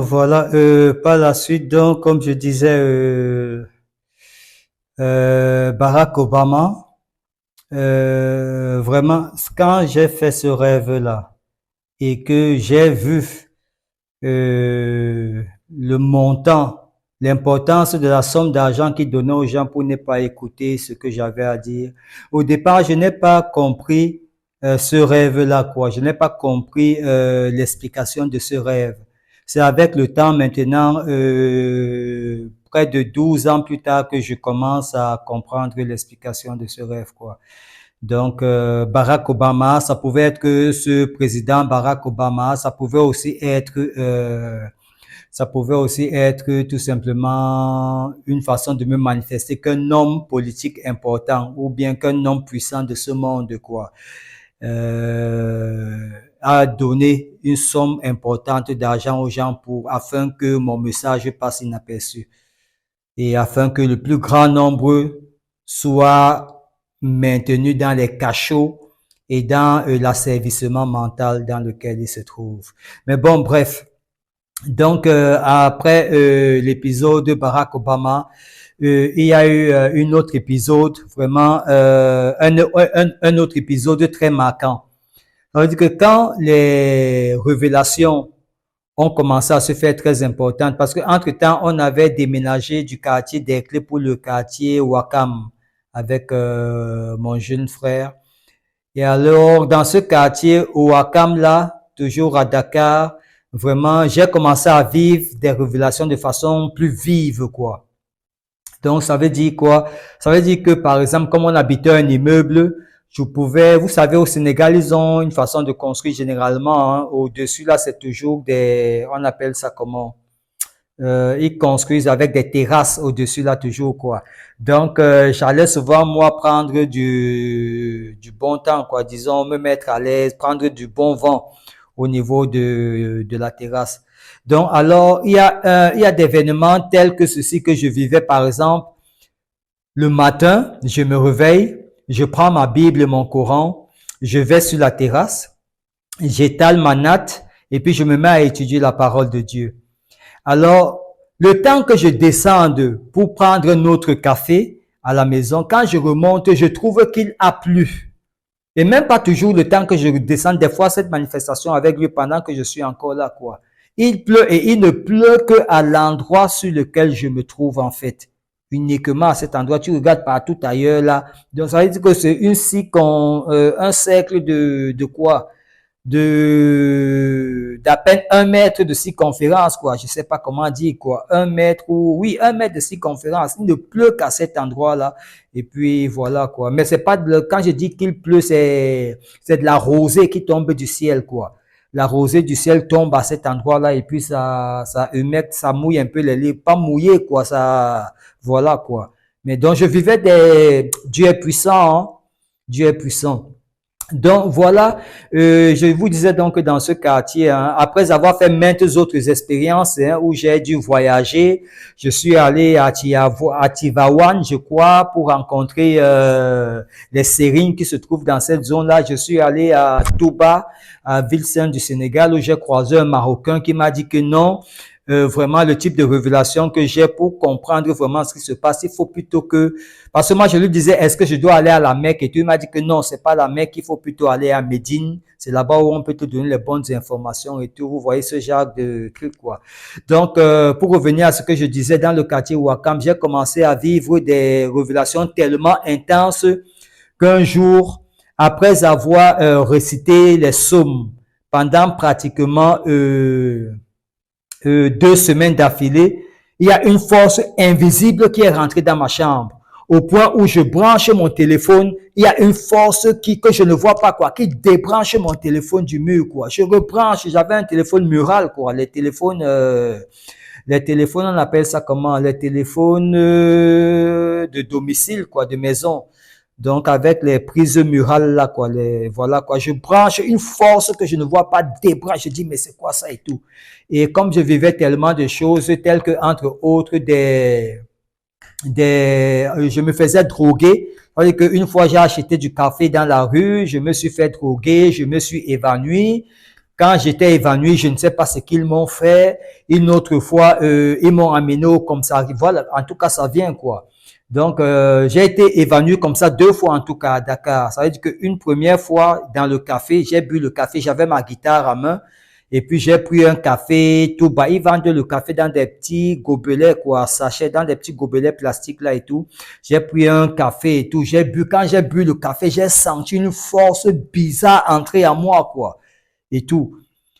Voilà, par la suite, donc, comme je disais, Barack Obama, vraiment, quand j'ai fait ce rêve-là et que j'ai vu le montant, l'importance de la somme d'argent qu'il donnait aux gens pour ne pas écouter ce que j'avais à dire, au départ, je n'ai pas compris ce rêve-là, quoi. Je n'ai pas compris l'explication de ce rêve. C'est avec le temps maintenant, près de 12 ans plus tard, que je commence à comprendre l'explication de ce rêve, quoi. Donc, Barack Obama, ça pouvait être que ce président Barack Obama, ça pouvait aussi être tout simplement une façon de me manifester qu'un homme politique important ou bien qu'un homme puissant de ce monde, quoi, a donné une somme importante d'argent aux gens afin que mon message passe inaperçu et afin que le plus grand nombre soit maintenu dans les cachots et dans l'asservissement mental dans lequel il se trouve. Mais bon, bref. Donc, après l'épisode de Barack Obama, il y a eu un autre épisode, vraiment un autre épisode très marquant. Ça veut dire que quand les révélations ont commencé à se faire très importantes, parce qu'entre-temps, on avait déménagé du quartier des Clés pour le quartier Wakam avec mon jeune frère. Et alors, dans ce quartier Wakam là, toujours à Dakar, vraiment, j'ai commencé à vivre des révélations de façon plus vive, quoi. Donc, ça veut dire quoi? Ça veut dire que, par exemple, comme on habitait un immeuble, je pouvais, vous savez, au Sénégal, ils ont une façon de construire généralement, hein. Au-dessus, là, c'est toujours on appelle ça comment? Ils construisent avec des terrasses au-dessus, là, toujours, quoi. Donc, j'allais souvent, moi, prendre du bon temps, quoi. Disons, me mettre à l'aise, prendre du bon vent au niveau de la terrasse. Donc, alors, il y a des événements tels que ceci que je vivais, par exemple, le matin, je me réveille, je prends ma Bible et mon Coran, je vais sur la terrasse, j'étale ma natte et puis je me mets à étudier la parole de Dieu. Alors, le temps que je descende pour prendre notre café à la maison, quand je remonte, je trouve qu'il a plu. Et même pas toujours le temps que je descends, des fois cette manifestation avec lui pendant que je suis encore là, quoi. Il pleut et il ne pleut que à l'endroit sur lequel je me trouve, en fait. Uniquement à cet endroit. Tu regardes partout ailleurs, là. Donc, ça veut dire que c'est un cercle de quoi? D'à peine 1 mètre de circonférence, quoi. Je sais pas comment dire, quoi. 1 mètre ou, oui, 1 mètre de circonférence. Il ne pleut qu'à cet endroit-là. Et puis, voilà, quoi. Mais c'est pas quand je dis qu'il pleut, c'est de la rosée qui tombe du ciel, quoi. La rosée du ciel tombe à cet endroit-là et puis ça humecte, ça mouille un peu les livres. Pas mouillé, quoi. Voilà, quoi. Mais donc, Dieu est puissant, hein. Dieu est puissant. Donc voilà, je vous disais donc que dans ce quartier, hein, après avoir fait maintes autres expériences, hein, où j'ai dû voyager, je suis allé à Tivaouane, je crois, pour rencontrer les Sérines qui se trouvent dans cette zone-là. Je suis allé à Touba, à Ville-Sainte du Sénégal, où j'ai croisé un Marocain qui m'a dit que non, vraiment le type de révélation que j'ai pour comprendre vraiment ce qui se passe, il faut plutôt que, parce que moi je lui disais, est-ce que je dois aller à la Mecque? Et tout, il m'a dit que non, c'est pas la Mecque, il faut plutôt aller à Médine. C'est là-bas où on peut te donner les bonnes informations et tout. Vous voyez ce genre de truc, quoi. Donc, pour revenir à ce que je disais, dans le quartier Ouakam, j'ai commencé à vivre des révélations tellement intenses qu'un jour, après avoir récité les psaumes pendant pratiquement 2 semaines d'affilée, il y a une force invisible qui est rentrée dans ma chambre. Au point où je branche mon téléphone, il y a une force que je ne vois pas, quoi, qui débranche mon téléphone du mur, quoi. Je rebranche, j'avais un téléphone mural, quoi. Les téléphones, on appelle ça comment? Les téléphones de domicile, quoi, de maison. Donc, avec les prises murales, là, quoi, voilà, quoi. Je branche une force que je ne vois pas débranche. Je dis, mais c'est quoi ça et tout? Et comme je vivais tellement de choses, telles que, entre autres, je me faisais droguer. C'est-à-dire qu'une fois, j'ai acheté du café dans la rue, je me suis fait droguer, je me suis évanoui. Quand j'étais évanoui, je ne sais pas ce qu'ils m'ont fait. Une autre fois, ils m'ont amené au commissariat. Voilà, en tout cas, ça vient, quoi. Donc, j'ai été évanoui comme ça 2 fois, en tout cas, à Dakar. Ça veut dire qu'une première fois, dans le café, j'ai bu le café, j'avais ma guitare à main. Et puis, j'ai pris un café tout bas. Ils vendent le café dans des petits gobelets, quoi, sachets, dans des petits gobelets plastiques, là, et tout. J'ai pris un café et tout. J'ai bu. Quand j'ai bu le café, j'ai senti une force bizarre entrer en moi, quoi, et tout.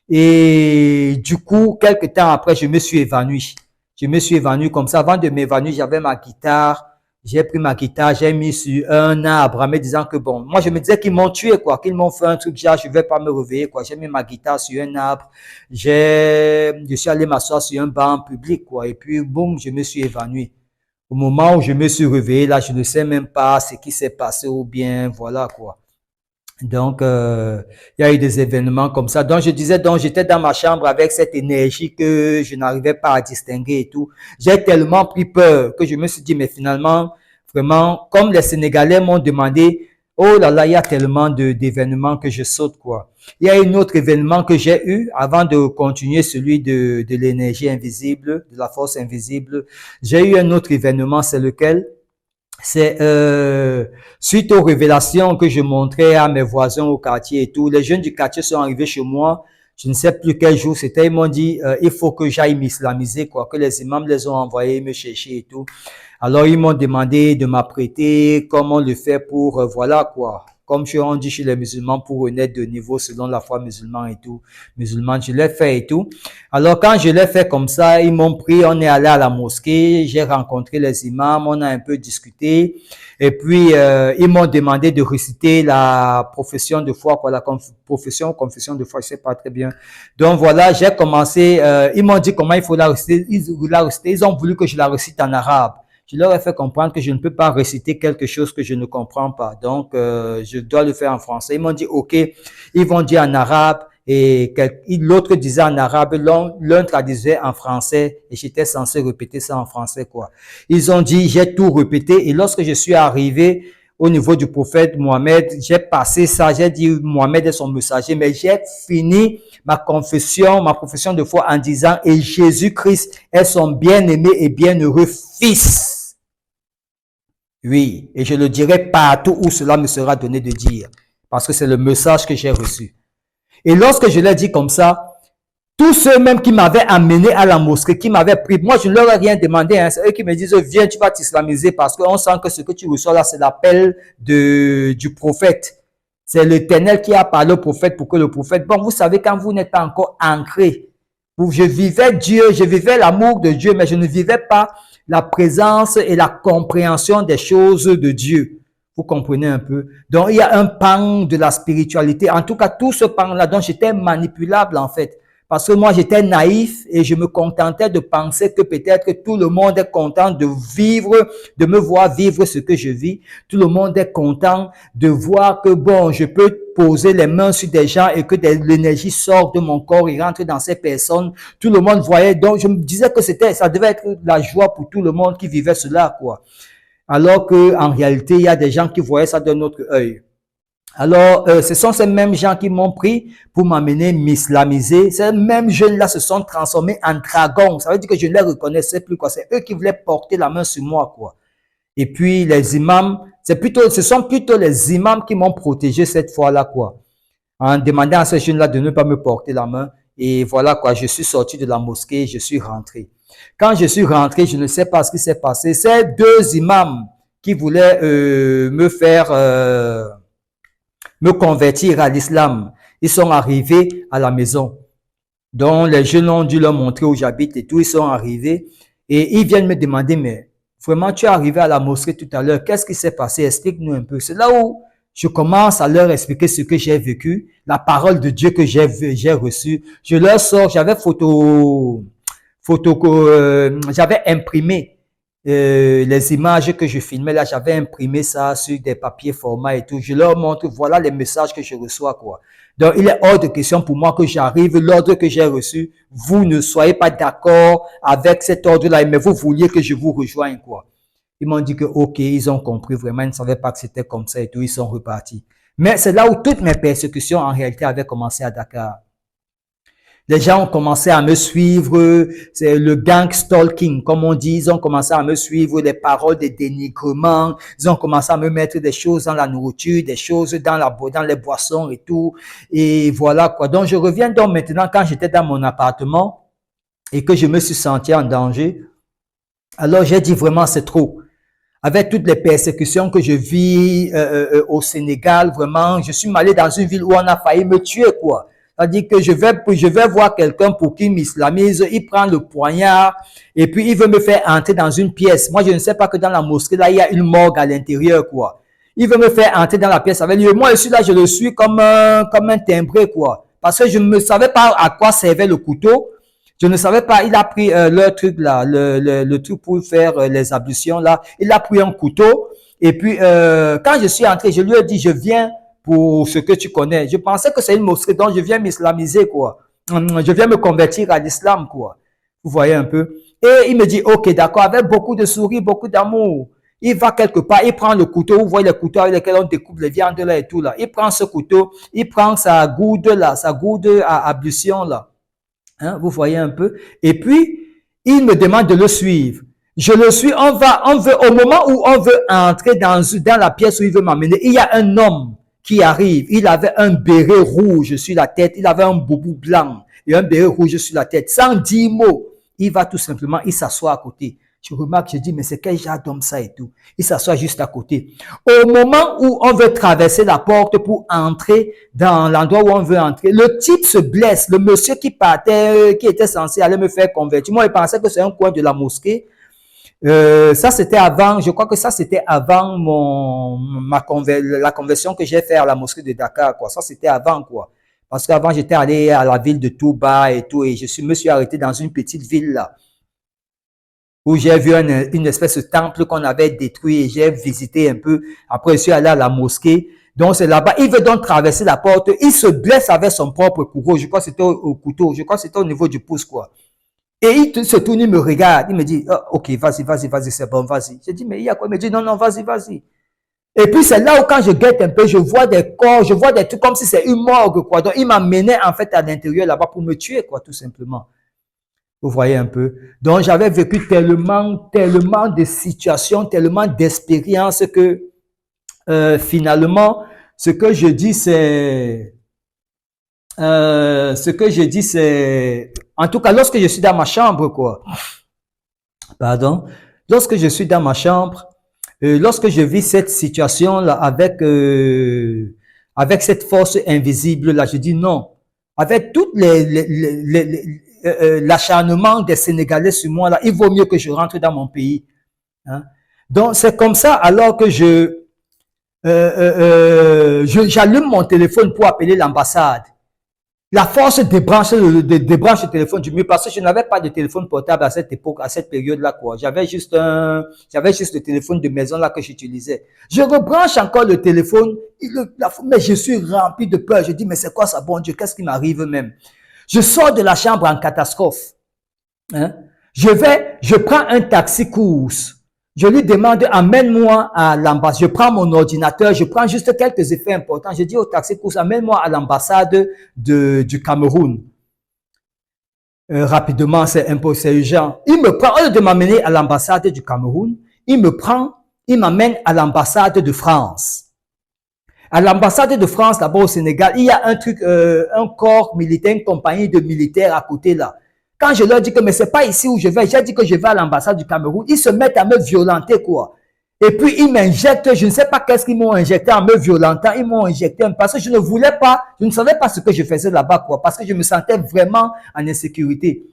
Et du coup, quelques temps après, je me suis évanoui. Je me suis évanoui comme ça. Avant de m'évanouir, j'avais ma guitare. J'ai pris ma guitare, j'ai mis sur un arbre en me disant que bon, moi je me disais qu'ils m'ont tué, quoi, qu'ils m'ont fait un truc, genre je vais pas me réveiller, quoi. J'ai mis ma guitare sur un arbre, je suis allé m'asseoir sur un banc public, quoi, et puis boum, je me suis évanoui. Au moment où je me suis réveillé, là, je ne sais même pas ce qui s'est passé ou bien, voilà, quoi. Donc, il y a eu des événements comme ça. Donc, je disais, donc, j'étais dans ma chambre avec cette énergie que je n'arrivais pas à distinguer et tout. J'ai tellement pris peur que je me suis dit, mais finalement, vraiment, comme les Sénégalais m'ont demandé, oh là là, il y a tellement d'événements que je saute, quoi. Il y a un autre événement que j'ai eu avant de continuer celui de l'énergie invisible, de la force invisible. J'ai eu un autre événement, c'est lequel? C'est suite aux révélations que je montrais à mes voisins au quartier et tout, les jeunes du quartier sont arrivés chez moi. Je ne sais plus quel jour c'était. Ils m'ont dit il faut que j'aille m'islamiser, quoi, que les imams les ont envoyés me chercher et tout. Alors ils m'ont demandé de m'apprêter, comment on le fait pour voilà, quoi. Comme on dit chez les musulmans, pour renaître de niveau selon la foi musulmane et tout. Musulmane, je l'ai fait et tout. Alors quand je l'ai fait comme ça, ils m'ont pris, on est allé à la mosquée, j'ai rencontré les imams, on a un peu discuté. Et puis, ils m'ont demandé de réciter la profession de foi, quoi, la confession de foi, je sais pas très bien. Donc voilà, j'ai commencé, ils m'ont dit comment il faut la réciter, ils ont voulu que je la récite en arabe. Je leur ai fait comprendre que je ne peux pas réciter quelque chose que je ne comprends pas. Donc, je dois le faire en français. Ils m'ont dit, OK, ils vont dire en arabe et l'autre disait en arabe, l'un traduisait en français et j'étais censé répéter ça en français, quoi. Ils ont dit, j'ai tout répété et lorsque je suis arrivé au niveau du prophète Mohamed, j'ai passé ça, j'ai dit Mohamed est son messager, mais j'ai fini ma profession de foi en disant et Jésus-Christ est son bien-aimé et bienheureux fils. Oui, et je le dirai partout où cela me sera donné de dire, parce que c'est le message que j'ai reçu. Et lorsque je l'ai dit comme ça, tous ceux même qui m'avaient amené à la mosquée, qui m'avaient pris, moi je ne leur ai rien demandé, hein, c'est eux qui me disent, viens, tu vas t'islamiser, parce qu'on sent que ce que tu reçois là, c'est l'appel du prophète. C'est l'Éternel qui a parlé au prophète pour que le prophète, bon, vous savez, quand vous n'êtes pas encore ancré, je vivais Dieu, je vivais l'amour de Dieu, mais je ne vivais pas la présence et la compréhension des choses de Dieu. Vous comprenez un peu? Donc, il y a un pan de la spiritualité. En tout cas, tout ce pan-là, donc j'étais manipulable en fait. Parce que moi, j'étais naïf et je me contentais de penser que peut-être tout le monde est content de vivre, de me voir vivre ce que je vis. Tout le monde est content de voir que bon, je peux poser les mains sur des gens et que l'énergie sort de mon corps et rentre dans ces personnes. Tout le monde voyait. Donc, je me disais que ça devait être la joie pour tout le monde qui vivait cela, quoi. Alors que, en réalité, il y a des gens qui voyaient ça d'un autre œil. Alors, ce sont ces mêmes gens qui m'ont pris pour m'amener m'islamiser. Ces mêmes jeunes-là se sont transformés en dragons. Ça veut dire que je ne les reconnaissais plus, quoi. C'est eux qui voulaient porter la main sur moi, quoi. Et puis, les imams, ce sont plutôt les imams qui m'ont protégé cette fois-là, quoi. En demandant à ces jeunes-là de ne pas me porter la main. Et voilà, quoi. Je suis sorti de la mosquée, je suis rentré. Quand je suis rentré, je ne sais pas ce qui s'est passé. Ces deux imams qui voulaient me faire me convertir à l'islam. Ils sont arrivés à la maison. Donc, les jeunes ont dû leur montrer où j'habite et tout. Ils sont arrivés et ils viennent me demander, mais vraiment, tu es arrivé à la mosquée tout à l'heure. Qu'est-ce qui s'est passé? Explique-nous un peu. C'est là où je commence à leur expliquer ce que j'ai vécu, la parole de Dieu que j'ai reçue. Je leur sors, j'avais imprimé les images que je filmais là, j'avais imprimé ça sur des papiers format et tout. Je leur montre, voilà les messages que je reçois, quoi. Donc, il est hors de question pour moi que j'arrive, l'ordre que j'ai reçu, vous ne soyez pas d'accord avec cet ordre-là, mais vous vouliez que je vous rejoigne, quoi. Ils m'ont dit que, ok, ils ont compris vraiment, ils ne savaient pas que c'était comme ça et tout, ils sont repartis. Mais c'est là où toutes mes persécutions, en réalité, avaient commencé à Dakar. Les gens ont commencé à me suivre, c'est le gang stalking, comme on dit, ils ont commencé à me suivre, les paroles de dénigrement, ils ont commencé à me mettre des choses dans la nourriture, des choses dans les boissons et tout, et voilà quoi. Donc je reviens donc maintenant quand j'étais dans mon appartement et que je me suis senti en danger, alors j'ai dit vraiment c'est trop. Avec toutes les persécutions que je vis au Sénégal, vraiment, je suis allé dans une ville où on a failli me tuer, quoi. C'est-à-dire que je vais voir quelqu'un pour qu'il m'islamise, il prend le poignard et puis il veut me faire entrer dans une pièce. Moi, je ne sais pas que dans la mosquée, là, il y a une morgue à l'intérieur, quoi. Il veut me faire entrer dans la pièce avec lui. Moi, je suis là, je le suis comme un timbré, quoi. Parce que je ne savais pas à quoi servait le couteau. Je ne savais pas, il a pris le truc là, le truc pour faire les ablutions là. Il a pris un couteau et puis quand je suis entré, je lui ai dit, je viens pour ce que tu connais. Je pensais que c'est une mosquée, donc je viens m'islamiser quoi. Je viens me convertir à l'islam quoi. Vous voyez un peu. Et il me dit, ok, d'accord, avec beaucoup de sourires, beaucoup d'amour. Il va quelque part, il prend le couteau, vous voyez le couteau avec lequel on découpe les viandes là et tout là. Il prend ce couteau, il prend sa goude là, sa goude à ablution là. Hein, vous voyez un peu. Et puis, il me demande de le suivre. Je le suis, au moment où on veut entrer dans la pièce où il veut m'amener, il y a un homme qui arrive. Il avait un béret rouge sur la tête, il avait un boubou blanc et un béret rouge sur la tête. Sans dire mot, il va tout simplement, il s'assoit à côté. Je remarque, je dis, mais c'est quel genre d'homme ça et tout. Il s'assoit juste à côté. Au moment où on veut traverser la porte pour entrer dans l'endroit où on veut entrer, le type se blesse. Le monsieur qui partait, qui était censé aller me faire convertir. Moi, il pensait que c'est un coin de la mosquée. Ça, c'était avant, je crois que ça, c'était avant la conversion que j'ai fait à la mosquée de Dakar, quoi. Ça, c'était avant, quoi. Parce qu'avant, j'étais allé à la ville de Touba et tout, et me suis arrêté dans une petite ville, là, où j'ai vu une espèce de temple qu'on avait détruit et j'ai visité un peu. Après, je suis allé à la mosquée. Donc, c'est là-bas. Il veut donc traverser la porte. Il se blesse avec son propre couteau. Je crois que c'était au couteau. Je crois que c'était au niveau du pouce, quoi. Et il se tourne, il me regarde. Il me dit, oh, ok, vas-y, c'est bon, vas-y. Je dis, mais il y a quoi? Il me dit, non, vas-y. Et puis, c'est là où quand je guette un peu, je vois des corps, je vois des trucs comme si c'est une morgue, quoi. Donc, il m'a mené, en fait, à l'intérieur là-bas pour me tuer, quoi, tout simplement. Vous voyez un peu. Donc, j'avais vécu tellement de situations, tellement d'expériences que finalement, ce que je dis, c'est, en tout cas, lorsque je suis dans ma chambre, quoi. Pardon. Lorsque je suis dans ma chambre, lorsque je vis cette situation-là avec cette force invisible-là, je dis non. Avec toutes l'acharnement des Sénégalais sur moi, là, il vaut mieux que je rentre dans mon pays. Hein. Donc, c'est comme ça, alors que j'allume mon téléphone pour appeler l'ambassade. La force débranche le téléphone du mur parce que je n'avais pas de téléphone portable à cette époque, à cette période-là, quoi. J'avais juste le téléphone de maison là que j'utilisais. Je rebranche encore le téléphone, mais je suis rempli de peur. Je dis, mais c'est quoi ça, bon Dieu, qu'est-ce qui m'arrive même? Je sors de la chambre en catastrophe. Hein? Je prends un taxi course. Je lui demande, amène-moi à l'ambassade. Je prends mon ordinateur, je prends juste quelques effets importants. Je dis au taxi course, amène-moi à l'ambassade du Cameroun. Rapidement, c'est urgent. Il me prend, au lieu de m'amener à l'ambassade du Cameroun, il m'amène à l'ambassade de France. À l'ambassade de France, là-bas au Sénégal, il y a un truc, un corps militaire, une compagnie de militaires à côté là. Quand je leur dis que mais c'est pas ici où je vais, j'ai dit que je vais à l'ambassade du Cameroun, ils se mettent à me violenter quoi. Et puis ils m'injectent, je ne sais pas qu'est-ce qu'ils m'ont injecté en me violentant, ils m'ont injecté parce que je ne voulais pas, je ne savais pas ce que je faisais là-bas quoi, parce que je me sentais vraiment en insécurité.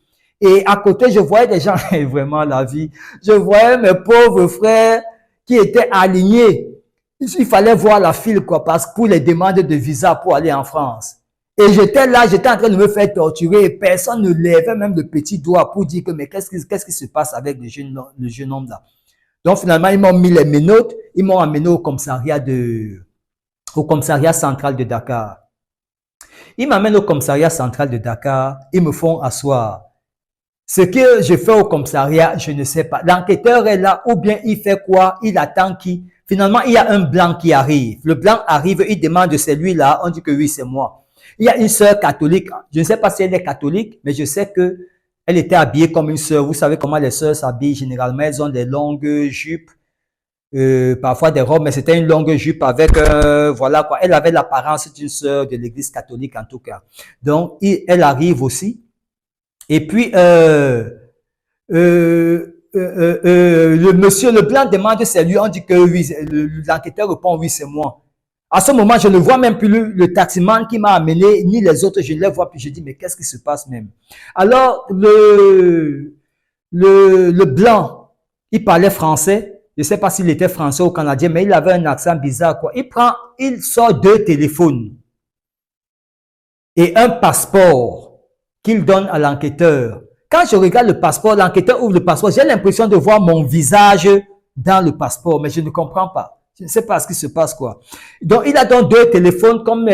Et à côté, je voyais des gens, vraiment la vie, je voyais mes pauvres frères qui étaient alignés. Il fallait voir la file quoi, parce que pour les demandes de visa pour aller en France. Et j'étais là, j'étais en train de me faire torturer et personne ne levait même le petit doigt pour dire que mais qu'est-ce qui se passe avec le jeune homme là. Donc finalement, ils m'ont mis les menottes, ils m'ont amené au commissariat central de Dakar. Ils m'amènent au commissariat central de Dakar, ils me font asseoir. Ce que je fais au commissariat, je ne sais pas. L'enquêteur est là ou bien il fait quoi? Il attend qui? Finalement, il y a un blanc qui arrive. Le blanc arrive, il demande c'est lui là, on dit que oui, c'est moi. Il y a une sœur catholique. Je ne sais pas si elle est catholique, mais je sais que elle était habillée comme une sœur. Vous savez comment les sœurs s'habillent généralement. Elles ont des longues jupes, parfois des robes, mais c'était une longue jupe avec, voilà quoi. Elle avait l'apparence d'une sœur de l'église catholique en tout cas. Donc, elle arrive aussi. Et puis, le monsieur Leblanc demande c'est lui, on dit que oui, l'enquêteur répond oui, c'est moi. À ce moment, je ne vois même plus le taximan qui m'a amené, ni les autres, je ne les vois plus. Je dis, mais qu'est-ce qui se passe même? Alors, le blanc, il parlait français. Je ne sais pas s'il était français ou canadien, mais il avait un accent bizarre, quoi. Il sort 2 téléphones et un passeport qu'il donne à l'enquêteur. Quand je regarde le passeport, l'enquêteur ouvre le passeport, j'ai l'impression de voir mon visage dans le passeport, mais je ne comprends pas. Je ne sais pas ce qui se passe, quoi. Donc, il a donc 2 téléphones comme,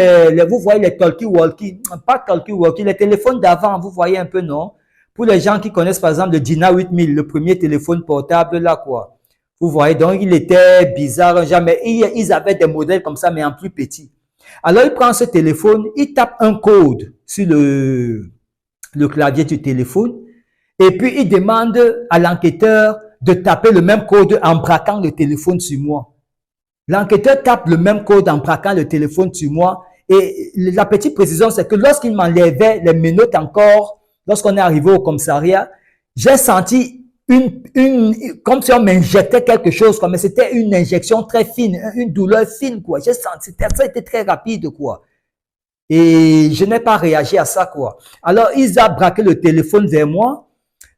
vous voyez les talkie-walkie, pas talkie-walkie, les téléphones d'avant, vous voyez un peu, non? Pour les gens qui connaissent, par exemple, le Dina 8000, le premier téléphone portable, là, quoi. Vous voyez, donc, il était bizarre, jamais. Ils avaient des modèles comme ça, mais en plus petit. Alors, il prend ce téléphone, il tape un code sur le clavier du téléphone, et puis il demande à l'enquêteur de taper le même code en braquant le téléphone sur moi. L'enquêteur tape le même code en braquant le téléphone sur moi, et la petite précision, c'est que lorsqu'il m'enlevait les menottes encore, lorsqu'on est arrivé au commissariat, j'ai senti comme si on m'injectait quelque chose, quoi, mais c'était une injection très fine, une douleur fine, quoi. J'ai senti, ça était très rapide, quoi. Et je n'ai pas réagi à ça, quoi. Alors, ils ont braqué le téléphone vers moi.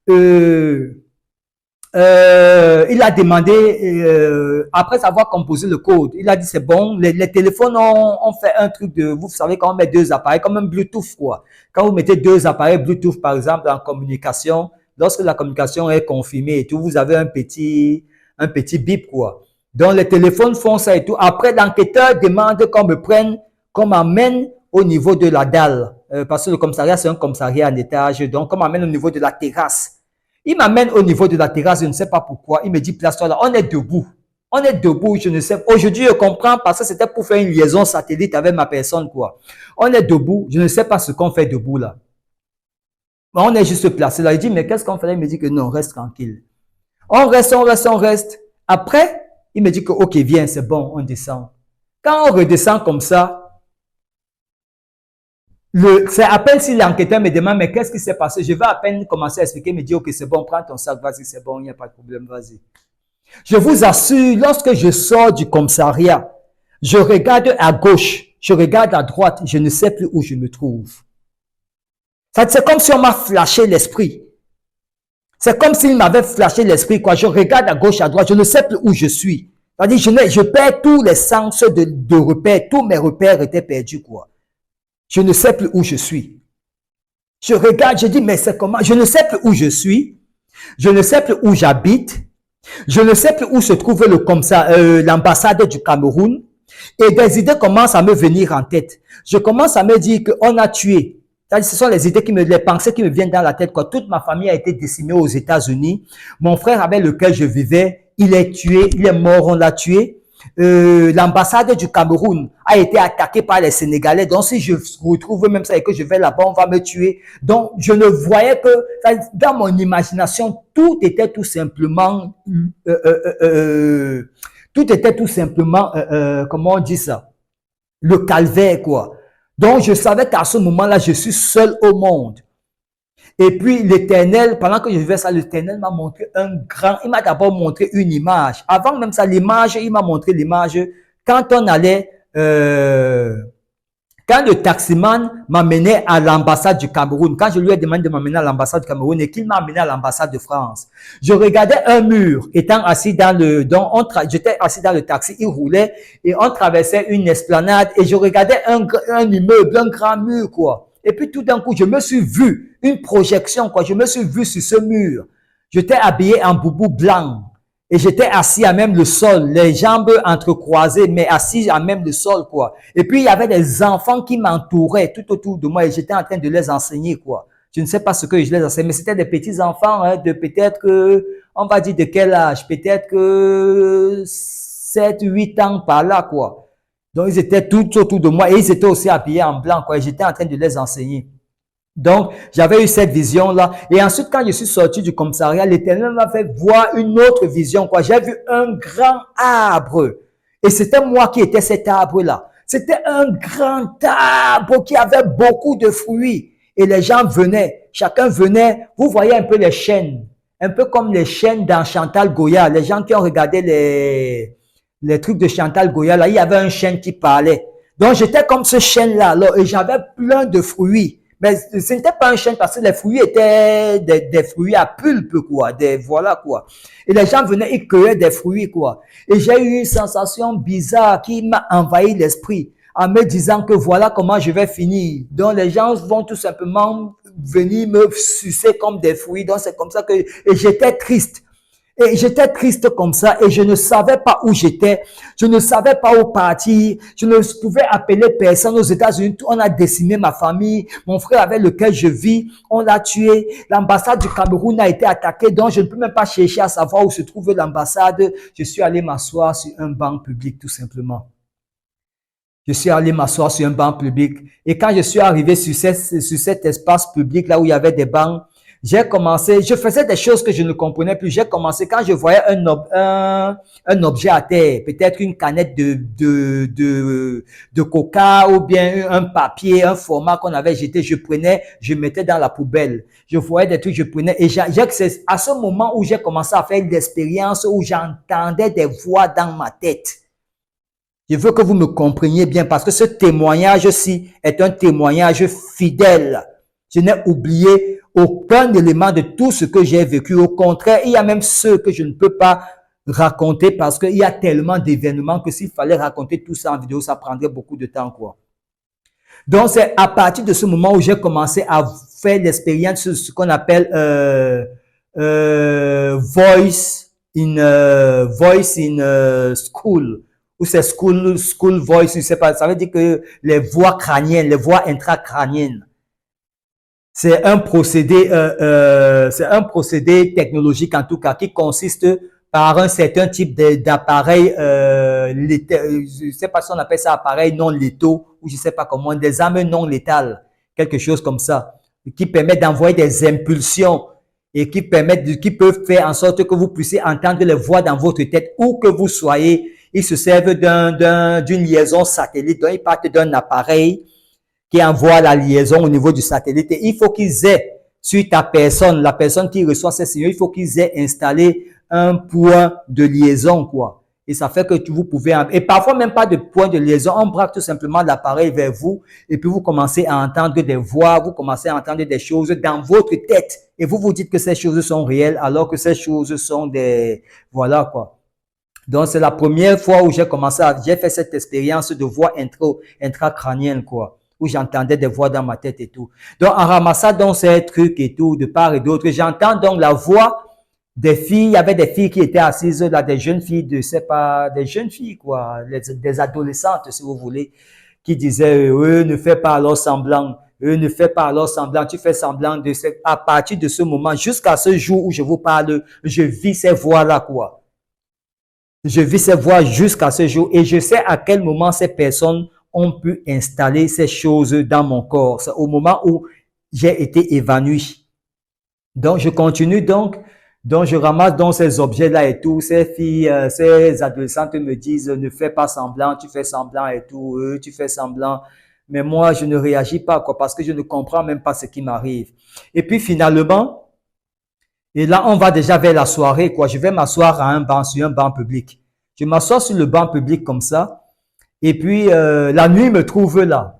Il a demandé, après avoir composé le code, il a dit c'est bon, les téléphones ont fait un truc de, vous savez, quand on met 2 appareils, comme un Bluetooth, quoi. Quand vous mettez 2 appareils Bluetooth, par exemple, en communication, lorsque la communication est confirmée et tout, vous avez un petit bip, quoi. Donc, les téléphones font ça et tout. Après, l'enquêteur demande qu'on me prenne, qu'on m'amène au niveau de la dalle, parce que le commissariat, c'est un commissariat en étage, donc qu'on m'amène au niveau de la terrasse. Il m'amène au niveau de la terrasse, je ne sais pas pourquoi. Il me dit, place-toi là. On est debout. On est debout, je ne sais. Aujourd'hui, je comprends parce que c'était pour faire une liaison satellite avec ma personne, quoi. On est debout. Je ne sais pas ce qu'on fait debout là. On est juste placé là. Il dit, mais qu'est-ce qu'on fait là? Il me dit que non, reste tranquille. On reste, on reste, on reste. Après, il me dit que, ok, viens, c'est bon, on descend. Quand on redescend comme ça, c'est à peine si l'enquêteur me demande, mais qu'est-ce qui s'est passé? Je vais à peine commencer à expliquer, me dire, ok, c'est bon, prends ton sac, vas-y, c'est bon, il n'y a pas de problème, vas-y. Je vous assure, lorsque je sors du commissariat, je regarde à gauche, je regarde à droite, je ne sais plus où je me trouve. C'est comme si on m'a flashé l'esprit. C'est comme s'il m'avait flashé l'esprit, quoi. Je regarde à gauche, à droite, je ne sais plus où je suis. C'est-à-dire, je perds tous les sens de repères, tous mes repères étaient perdus, quoi. Je ne sais plus où je suis. Je regarde, je dis, mais c'est comment? Je ne sais plus où je suis. Je ne sais plus où j'habite. Je ne sais plus où se trouve l'ambassade du Cameroun. Et des idées commencent à me venir en tête. Je commence à me dire qu'on a tué. Ce sont les idées les pensées qui me viennent dans la tête, quoi. Toute ma famille a été décimée aux États-Unis. Mon frère avec lequel je vivais, il est tué, il est mort, on l'a tué. L'ambassade du Cameroun a été attaquée par les Sénégalais. Donc, si je retrouve même ça et que je vais là-bas, on va me tuer. Donc, je ne voyais que, dans mon imagination, tout était tout simplement, comment on dit ça? Le calvaire, quoi. Donc, je savais qu'à ce moment-là, je suis seul au monde. Et puis l'Éternel, pendant que je vivais ça, l'Éternel m'a montré il m'a d'abord montré une image. Avant même ça, l'image, il m'a montré l'image quand on allait, quand le taximan m'amenait à l'ambassade du Cameroun, quand je lui ai demandé de m'amener à l'ambassade du Cameroun et qu'il m'a amené à l'ambassade de France, je regardais un mur étant assis j'étais assis dans le taxi, il roulait et on traversait une esplanade et je regardais un immeuble, un grand mur, quoi. Et puis tout d'un coup, je me suis vu une projection, quoi. Je me suis vu sur ce mur. J'étais habillé en boubou blanc et j'étais assis à même le sol, les jambes entrecroisées, mais assis à même le sol, quoi. Et puis il y avait des enfants qui m'entouraient tout autour de moi et j'étais en train de les enseigner, quoi. Je ne sais pas ce que je les enseignais, mais c'était des petits enfants, hein, de peut-être on va dire de quel âge? Peut-être que 7, 8 ans par là, quoi. Donc, ils étaient tout autour de moi et ils étaient aussi habillés en blanc, quoi. J'étais en train de les enseigner. Donc, j'avais eu cette vision-là. Et ensuite, quand je suis sorti du commissariat, l'Éternel m'a fait voir une autre vision, quoi. J'ai vu un grand arbre. Et c'était moi qui étais cet arbre-là. C'était un grand arbre qui avait beaucoup de fruits. Et les gens venaient. Chacun venait. Vous voyez un peu les chênes. Un peu comme les chênes dans Chantal Goya. Les gens qui ont regardé les trucs de Chantal Goya, là, il y avait un chêne qui parlait. Donc, j'étais comme ce chêne-là, là, et j'avais plein de fruits. Mais ce n'était pas un chêne parce que les fruits étaient des fruits à pulpe, quoi. Voilà, quoi. Et les gens venaient, ils cueillaient des fruits, quoi. Et j'ai eu une sensation bizarre qui m'a envahi l'esprit en me disant que voilà comment je vais finir. Donc, les gens vont tout simplement venir me sucer comme des fruits. Donc, c'est comme ça que, et j'étais triste. Et j'étais triste comme ça et je ne savais pas où j'étais. Je ne savais pas où partir. Je ne pouvais appeler personne aux États-Unis. On a décimé ma famille. Mon frère avec lequel je vis, on l'a tué. L'ambassade du Cameroun a été attaquée. Donc, je ne peux même pas chercher à savoir où se trouve l'ambassade. Je suis allé m'asseoir sur un banc public, tout simplement. Je suis allé m'asseoir sur un banc public. Et quand je suis arrivé sur cet espace public, là où il y avait des bancs, j'ai commencé, je faisais des choses que je ne comprenais plus. J'ai commencé, quand je voyais un objet à terre, peut-être une canette de coca ou bien un papier, un format qu'on avait jeté, je prenais, je mettais dans la poubelle. Je voyais des trucs, je prenais. Et c'est à ce moment où j'ai commencé à faire l'expérience où j'entendais des voix dans ma tête. Je veux que vous me compreniez bien parce que ce témoignage-ci est un témoignage fidèle. Je n'ai oublié aucun élément de tout ce que j'ai vécu. Au contraire, il y a même ceux que je ne peux pas raconter parce qu'il y a tellement d'événements que s'il fallait raconter tout ça en vidéo, ça prendrait beaucoup de temps, quoi. Donc, c'est à partir de ce moment où j'ai commencé à faire l'expérience de ce qu'on appelle voice in school. Ou c'est school voice, je sais pas. Ça veut dire que les voix crâniennes, les voix intracrâniennes. C'est un procédé technologique en tout cas qui consiste par un certain type d'appareil, je sais pas si on appelle ça appareil non létaux ou je sais pas comment, des armes non létales, quelque chose comme ça, qui permet d'envoyer des impulsions et qui peuvent faire en sorte que vous puissiez entendre les voix dans votre tête où que vous soyez. Ils se servent d'une liaison satellite, donc ils partent d'un appareil qui envoie la liaison au niveau du satellite. Et il faut qu'ils aient, sur ta personne, la personne qui reçoit ces signaux, il faut qu'ils aient installé un point de liaison, quoi. Et ça fait que vous pouvez, et parfois même pas de point de liaison, on braque tout simplement l'appareil vers vous, et puis vous commencez à entendre des voix, vous commencez à entendre des choses dans votre tête, et vous vous dites que ces choses sont réelles, alors que ces choses sont voilà, quoi. Donc, c'est la première fois où j'ai fait cette expérience de voix intracrânienne, quoi, où j'entendais des voix dans ma tête et tout. Donc, en ramassant donc ces trucs et tout, de part et d'autre, j'entends donc la voix des filles. Il y avait des filles qui étaient assises là, des jeunes filles, des jeunes filles, quoi, des adolescentes, si vous voulez, qui disaient, ne fais pas alors semblant. Ne fais pas alors semblant, tu fais semblant à partir de ce moment, jusqu'à ce jour où je vous parle, je vis ces voix-là, quoi. Je vis ces voix jusqu'à ce jour et je sais à quel moment ces personnes ont pu installer ces choses dans mon corps. C'est au moment où j'ai été évanoui. Donc, je continue donc je ramasse donc ces objets-là et tout. Ces filles, ces adolescentes me disent, ne fais pas semblant, tu fais semblant et tout, tu fais semblant. Mais moi, je ne réagis pas, quoi, parce que je ne comprends même pas ce qui m'arrive. Et puis finalement, et là, on va déjà vers la soirée, quoi. Je vais m'asseoir sur un banc public. Je m'assois sur le banc public comme ça. Et puis, la nuit me trouve là.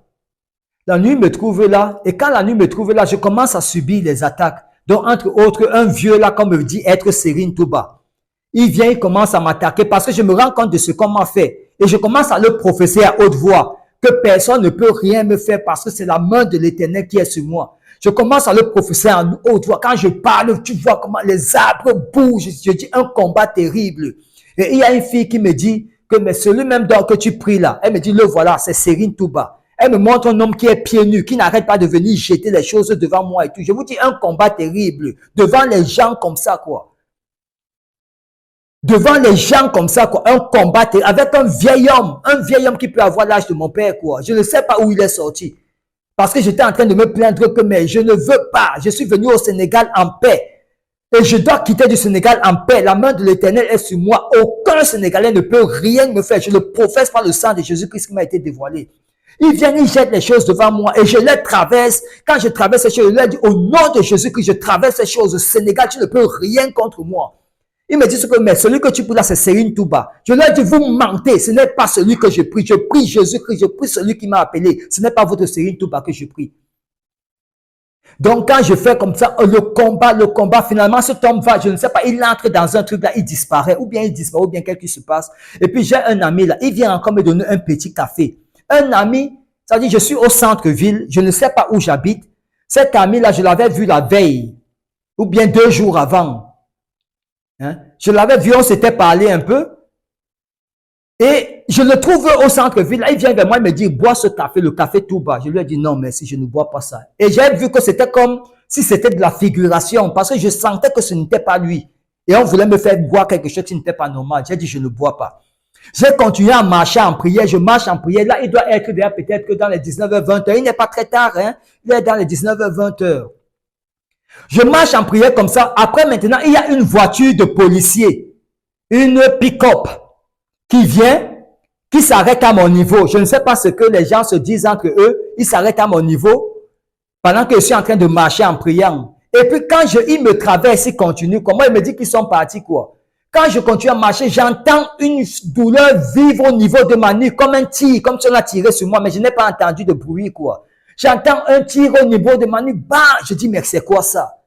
La nuit me trouve là. Et quand la nuit me trouve là, je commence à subir les attaques. Donc, entre autres, un vieux là, comme me dit être Serine Touba. Il vient, il commence à m'attaquer parce que je me rends compte de ce qu'on m'a fait. Et je commence à le professer à haute voix que personne ne peut rien me faire parce que c'est la main de l'Éternel qui est sur moi. Je commence à le professer en haute voix. Quand je parle, tu vois comment les arbres bougent. Je dis un combat terrible. Et il y a une fille qui me dit que mais celui même que tu pries là, elle me dit le voilà, c'est Serine Touba. Elle me montre un homme qui est pieds nus, qui n'arrête pas de venir jeter les choses devant moi et tout. Je vous dis un combat terrible devant les gens comme ça, quoi. devant les gens comme ça, quoi, un combat avec un vieil homme qui peut avoir l'âge de mon père, quoi. Je ne sais pas où il est sorti. Parce que j'étais en train de me plaindre que, mais je ne veux pas. Je suis venu au Sénégal en paix. Et je dois quitter du Sénégal en paix. La main de l'Éternel est sur moi. Aucun Sénégalais ne peut rien me faire. Je le professe par le sang de Jésus-Christ qui m'a été dévoilé. Ils viennent, ils jettent les choses devant moi et je les traverse. Quand je traverse ces choses, je leur dis au nom de Jésus-Christ, je traverse ces choses. Sénégal, tu ne peux rien contre moi. Ils me disent que, mais celui que tu pries là, c'est Serine Touba. Je leur dis, vous mentez, ce n'est pas celui que je prie. Je prie Jésus-Christ, je prie celui qui m'a appelé. Ce n'est pas votre Serine Touba que je prie. Donc, quand je fais comme ça, le combat, finalement, cet homme va, je ne sais pas, il entre dans un truc là, il disparaît, ou bien quelque chose se passe. Et puis, j'ai un ami là, il vient encore me donner un petit café. Un ami, ça dit, je suis au centre-ville, je ne sais pas où j'habite. Cet ami là, je l'avais vu la veille, ou bien 2 jours avant. Hein? Je l'avais vu, on s'était parlé un peu. Et je le trouve au centre-ville. Il vient vers moi, il me dit, bois ce café, le café tout bas. Je lui ai dit, non, merci, je ne bois pas ça. Et j'ai vu que c'était comme si c'était de la figuration, parce que je sentais que ce n'était pas lui. Et on voulait me faire boire quelque chose qui n'était pas normal. J'ai dit, je ne bois pas. J'ai continué à marcher en prière, je marche en prière. Là, il doit être derrière peut-être que dans les 19h, 20h. Il n'est pas très tard, hein. Il est dans les 19h, 20h. Je marche en prière comme ça. Après, maintenant, il y a une voiture de policier, une pick-up qui vient, qui s'arrête à mon niveau. Je ne sais pas ce que les gens se disent entre eux. Ils s'arrêtent à mon niveau pendant que je suis en train de marcher en priant. Et puis, quand ils me traversent, ils continuent. Comment ils me disent qu'ils sont partis, quoi? Quand je continue à marcher, j'entends une douleur vive au niveau de ma nuque, comme un tir, comme si on a tiré sur moi, mais je n'ai pas entendu de bruit, quoi. J'entends un tir au niveau de ma nuque, bah, je dis, mais c'est quoi ça?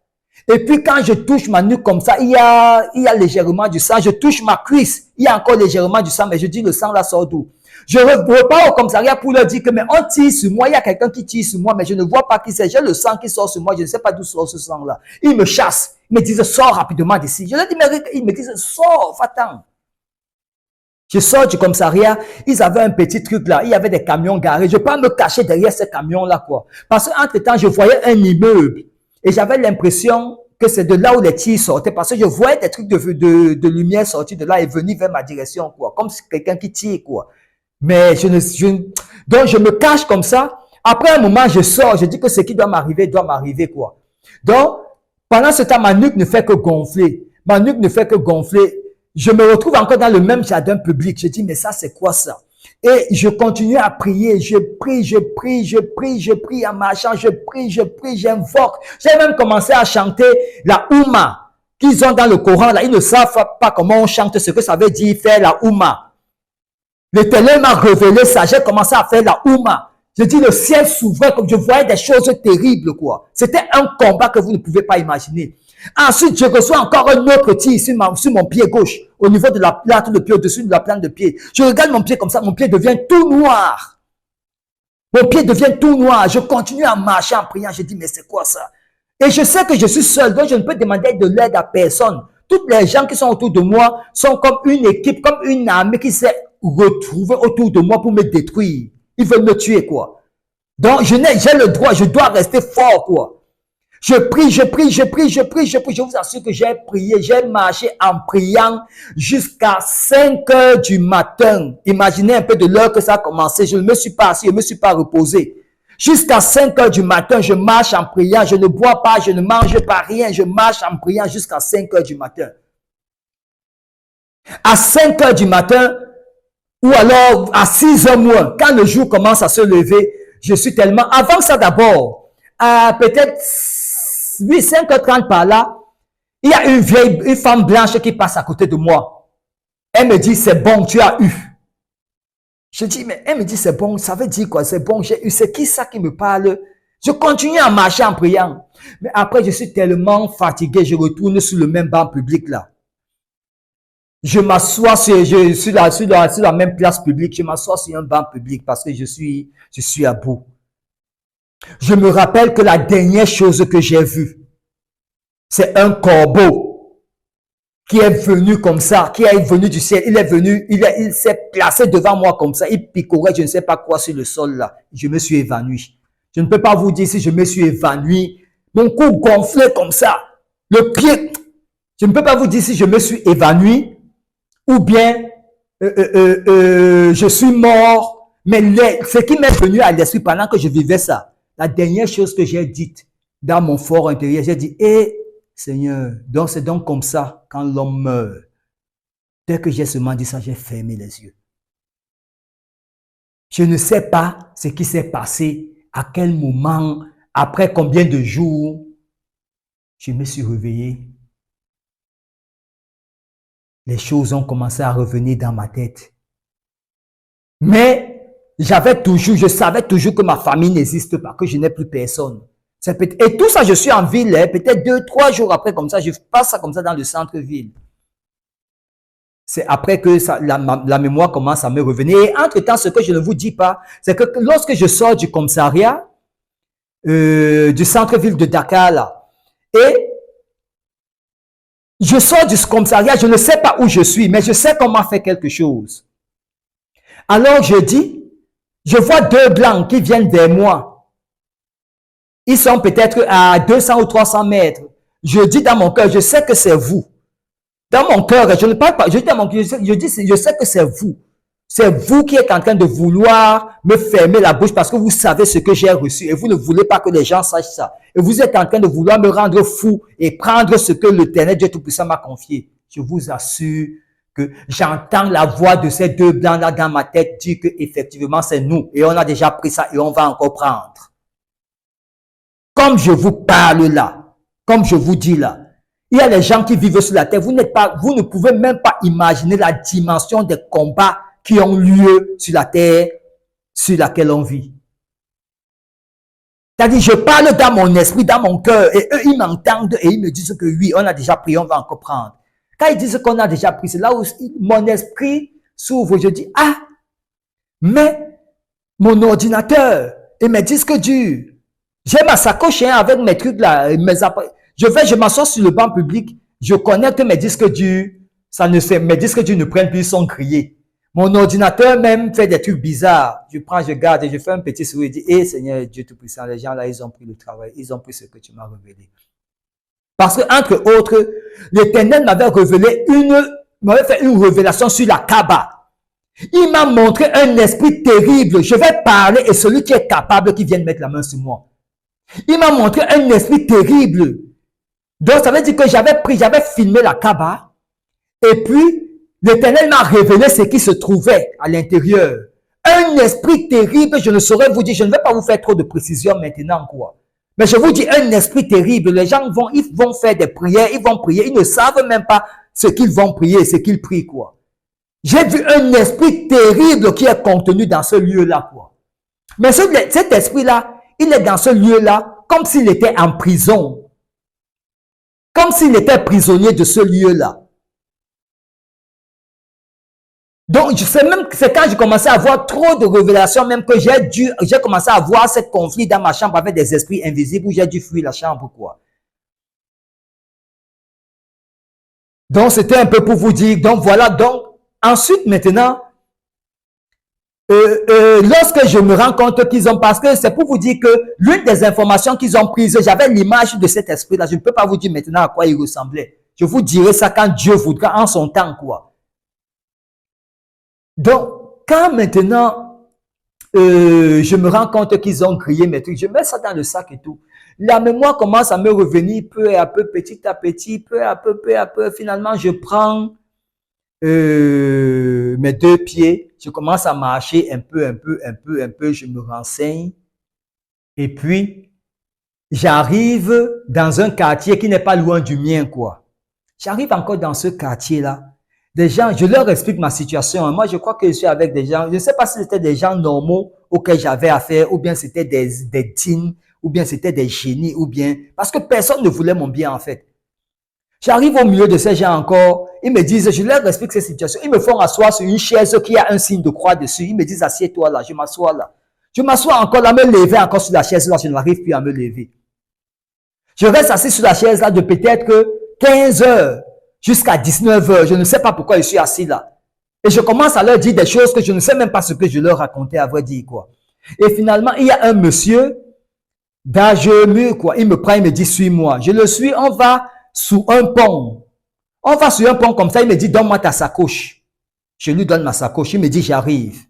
Et puis, quand je touche ma nuque comme ça, il y a légèrement du sang. Je touche ma cuisse, il y a encore légèrement du sang, mais je dis, le sang là sort d'où? Je repars au commissariat pour leur dire que, mais on tire sur moi, il y a quelqu'un qui tire sur moi, mais je ne vois pas qui c'est. J'ai le sang qui sort sur moi, je ne sais pas d'où sort ce sang-là. Ils me chassent. Ils me disent, sors rapidement d'ici. Je leur dis, mais ils me disent, sors, va-t'en. Je sors du commissariat, ils avaient un petit truc là, il y avait des camions garés. Je peux pas me cacher derrière ces camions-là, quoi. Parce qu'entre-temps, je voyais un immeuble. Et j'avais l'impression que c'est de là où les tirs sortaient. Parce que je voyais des trucs de lumière sortir de là et venir vers ma direction, quoi. Comme si quelqu'un qui tire, quoi. Mais donc je me cache comme ça. Après un moment, je sors, je dis que ce qui doit m'arriver, quoi. Donc, pendant ce temps, ma nuque ne fait que gonfler. Ma nuque ne fait que gonfler. Je me retrouve encore dans le même jardin public. Je dis, mais ça, c'est quoi ça? Et je continue à prier. Je prie en marchant. Je prie, j'invoque. J'ai même commencé à chanter la Ouma qu'ils ont dans le Coran. Là, ils ne savent pas comment on chante, ce que ça veut dire faire la Ouma. L'Éternel m'a révélé ça. J'ai commencé à faire la Ouma. Je dis, le ciel s'ouvrait comme je voyais des choses terribles, quoi. C'était un combat que vous ne pouvez pas imaginer. Ensuite, je reçois encore un autre tir sur mon pied gauche, au niveau de la plante de pied, au-dessus de la plante de pied. Je regarde mon pied comme ça, mon pied devient tout noir. Mon pied devient tout noir. Je continue à marcher en priant. Je dis, mais c'est quoi ça? Et je sais que je suis seul, donc je ne peux demander de l'aide à personne. Toutes les gens qui sont autour de moi sont comme une équipe, comme une armée qui s'est retrouvée autour de moi pour me détruire. Ils veulent me tuer, quoi. Donc, j'ai le droit, je dois rester fort, quoi. Je prie. Je vous assure que j'ai prié, j'ai marché en priant jusqu'à 5 heures du matin. Imaginez un peu de l'heure que ça a commencé. Je ne me suis pas assis, je ne me suis pas reposé. Jusqu'à 5 heures du matin, je marche en priant. Je ne bois pas, je ne mange pas rien. Je marche en priant jusqu'à 5 heures du matin. À 5 heures du matin, ou alors à 6 heures moins, quand le jour commence à se lever, je suis tellement... Avant ça d'abord, peut-être 5h30 par là, il y a une femme blanche qui passe à côté de moi. Elle me dit, c'est bon, tu as eu. Je dis, mais elle me dit, c'est bon, ça veut dire quoi? C'est bon, j'ai eu. C'est qui ça qui me parle? Je continue à marcher en priant. Mais après, je suis tellement fatigué, je retourne sur le même banc public là. Je m'assois sur la même place publique, je m'assois sur un banc public parce que je suis à bout. Je me rappelle que la dernière chose que j'ai vue, c'est un corbeau qui est venu comme ça, qui est venu du ciel. Il s'est placé devant moi comme ça. Il picorait je ne sais pas quoi sur le sol là. Je me suis évanoui. Je ne peux pas vous dire si je me suis évanoui. Mon cou gonflait comme ça. Le pied, je ne peux pas vous dire si je me suis évanoui ou bien je suis mort. Mais ce qui m'est venu à l'esprit pendant que je vivais ça, la dernière chose que j'ai dite dans mon fort intérieur, j'ai dit, Seigneur, donc c'est donc comme ça quand l'homme meurt. Dès que j'ai seulement dit ça, j'ai fermé les yeux. Je ne sais pas ce qui s'est passé, à quel moment, après combien de jours, je me suis réveillé. Les choses ont commencé à revenir dans ma tête. Mais je savais toujours que ma famille n'existe pas, que je n'ai plus personne. Et tout ça, je suis en ville, peut-être 2-3 jours après, comme ça, je passe ça comme ça dans le centre-ville. C'est après que la mémoire commence à me revenir. Et entre-temps, ce que je ne vous dis pas, c'est que lorsque je sors du commissariat, du centre-ville de Dakar, là, et je sors du commissariat, je ne sais pas où je suis, mais je sais qu'on m'a fait quelque chose. Alors je dis, je vois 2 blancs qui viennent vers moi. Ils sont peut-être à 200 ou 300 mètres. Je dis dans mon cœur, je sais que c'est vous. Dans mon cœur, je ne parle pas, je dis dans mon cœur, je sais que c'est vous. C'est vous qui êtes en train de vouloir me fermer la bouche parce que vous savez ce que j'ai reçu et vous ne voulez pas que les gens sachent ça. Et vous êtes en train de vouloir me rendre fou et prendre ce que l'Éternel Dieu Tout-Puissant m'a confié. Je vous assure que j'entends la voix de ces 2 blancs-là dans ma tête dire que effectivement c'est nous et on a déjà pris ça et on va encore prendre. Comme je vous parle là, comme je vous dis là, il y a les gens qui vivent sur la terre. Vous ne pouvez même pas imaginer la dimension des combats qui ont lieu sur la terre sur laquelle on vit. C'est-à-dire, je parle dans mon esprit, dans mon cœur, et eux, ils m'entendent et ils me disent que oui, on a déjà pris, on va encore prendre. Quand ils disent qu'on a déjà pris, c'est là où mon esprit s'ouvre. Je dis, mais mon ordinateur et mes disques durs, j'ai ma sacoche avec mes trucs là, mes appareils. Je m'assois sur le banc public, je connecte mes disques durs, mes disques durs ne prennent plus, ils sont grillés. Mon ordinateur même fait des trucs bizarres. Je prends, je garde et je fais un petit sourire et je dis, Seigneur Dieu Tout-Puissant, les gens là, ils ont pris le travail, ils ont pris ce que tu m'as révélé. Parce que, entre autres, l'Éternel m'avait fait une révélation sur la Kaaba. Il m'a montré un esprit terrible. Je vais parler et celui qui est capable qui vienne mettre la main sur moi. Il m'a montré un esprit terrible. Donc, ça veut dire que j'avais filmé la Kaaba et puis, l'Éternel m'a révélé ce qui se trouvait à l'intérieur. Un esprit terrible, je ne saurais vous dire, je ne vais pas vous faire trop de précision maintenant, quoi. Mais je vous dis, un esprit terrible, les gens ils vont faire des prières, ils vont prier, ils ne savent même pas ce qu'ils vont prier, ce qu'ils prient, quoi. J'ai vu un esprit terrible qui est contenu dans ce lieu-là, quoi. Mais cet esprit-là, il est dans ce lieu-là comme s'il était en prison. Comme s'il était prisonnier de ce lieu-là. Donc, c'est quand j'ai commencé à avoir trop de révélations, même que j'ai commencé à avoir ce conflit dans ma chambre avec des esprits invisibles où j'ai dû fuir la chambre, quoi. Donc, c'était un peu pour vous dire, donc voilà, donc, ensuite, maintenant, lorsque je me rends compte qu'ils ont, parce que c'est pour vous dire que l'une des informations qu'ils ont prises, j'avais l'image de cet esprit-là, je ne peux pas vous dire maintenant à quoi il ressemblait. Je vous dirai ça quand Dieu voudra, en son temps, quoi. Donc, quand maintenant, je me rends compte qu'ils ont grillé mes trucs, je mets ça dans le sac et tout. La mémoire commence à me revenir peu à peu, petit à petit, peu à peu. Finalement, je prends mes 2 pieds, je commence à marcher un peu, je me renseigne. Et puis, j'arrive dans un quartier qui n'est pas loin du mien, quoi. J'arrive encore dans ce quartier-là. Des gens, je leur explique ma situation. Moi, je crois que je suis avec des gens, je ne sais pas si c'était des gens normaux auxquels j'avais affaire, ou bien c'était des djinns, ou bien c'était des génies, ou bien, parce que personne ne voulait mon bien, en fait. J'arrive au milieu de ces gens encore, ils me disent, je leur explique cette situation, ils me font asseoir sur une chaise qui a un signe de croix dessus, ils me disent, assieds-toi là, je m'assois là. Je m'assois encore là, me lever encore sur la chaise là, je n'arrive plus à me lever. Je reste assis sur la chaise là de peut-être que 15 heures. Jusqu'à 19 heures, je ne sais pas pourquoi je suis assis là. Et je commence à leur dire des choses que je ne sais même pas ce que je leur racontais à vrai dire, quoi. Et finalement, il y a un monsieur d'âge mûr, quoi. Il me prend, il me dit, suis-moi. Je le suis, on va sous un pont. On va sur un pont comme ça, il me dit, donne-moi ta sacoche. Je lui donne ma sacoche, il me dit j'arrive.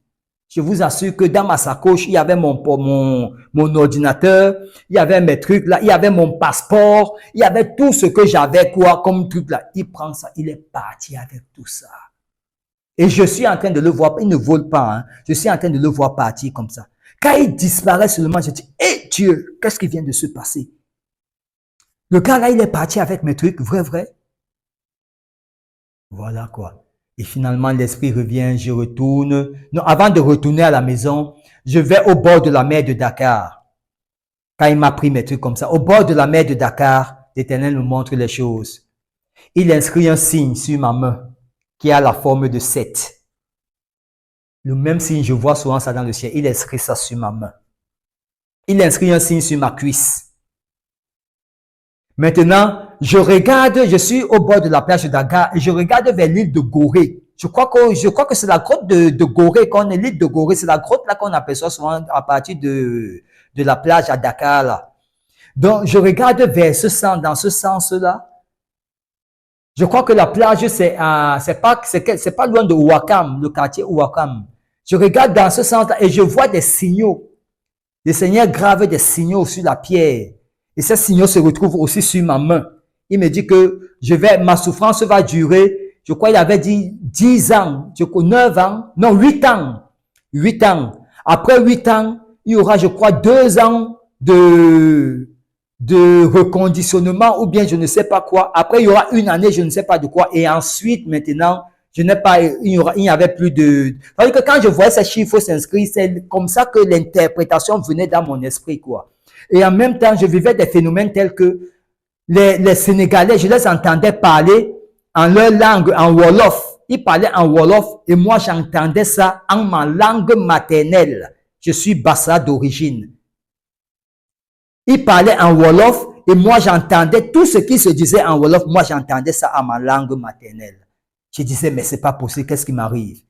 Je vous assure que dans ma sacoche, il y avait mon ordinateur, il y avait mes trucs là, il y avait mon passeport, il y avait tout ce que j'avais quoi comme truc là. Il prend ça, il est parti avec tout ça. Et je suis en train de le voir, il ne vole pas, hein. Je suis en train de le voir partir comme ça. Quand il disparaît seulement, je dis, hé Dieu, qu'est-ce qui vient de se passer? Le gars là, il est parti avec mes trucs, vrai. Voilà quoi. Et finalement, l'esprit revient, je retourne. Non, avant de retourner à la maison, je vais au bord de la mer de Dakar. Quand il m'a pris mes trucs comme ça, au bord de la mer de Dakar, l'Éternel me montre les choses. Il inscrit un signe sur ma main qui a la forme de 7. Le même signe, je vois souvent ça dans le ciel. Il inscrit ça sur ma main. Il inscrit un signe sur ma cuisse. Maintenant, je regarde, je suis au bord de la plage de Dakar et je regarde vers l'île de Gorée. Je crois que c'est la grotte de Gorée, qu'on est l'île de Gorée. C'est la grotte là qu'on aperçoit souvent à partir de la plage à Dakar là. Donc, je regarde vers ce sens, dans ce sens-là. Je crois que la plage, c'est pas loin de Ouakam, le quartier Ouakam. Je regarde dans ce sens-là et je vois des signaux. Le Seigneur grave des signaux sur la pierre. Et ces signaux se retrouvent aussi sur ma main. Il me dit que ma souffrance va durer, je crois il avait dit 10 ans, 9 ans, non 8 ans. 8 ans. Après 8 ans, il y aura je crois 2 ans de reconditionnement ou bien je ne sais pas quoi. Après il y aura 1 année, je ne sais pas de quoi. Et ensuite maintenant, il n'y avait plus de... C'est-à-dire que quand je voyais ces chiffres s'inscrire, c'est comme ça que l'interprétation venait dans mon esprit, quoi. Et en même temps, je vivais des phénomènes tels que les Sénégalais, je les entendais parler en leur langue, en Wolof. Ils parlaient en Wolof et moi, j'entendais ça en ma langue maternelle. Je suis Bassa d'origine. Ils parlaient en Wolof et moi, j'entendais tout ce qui se disait en Wolof. Moi, j'entendais ça en ma langue maternelle. Je disais, mais c'est pas possible, qu'est-ce qui m'arrive?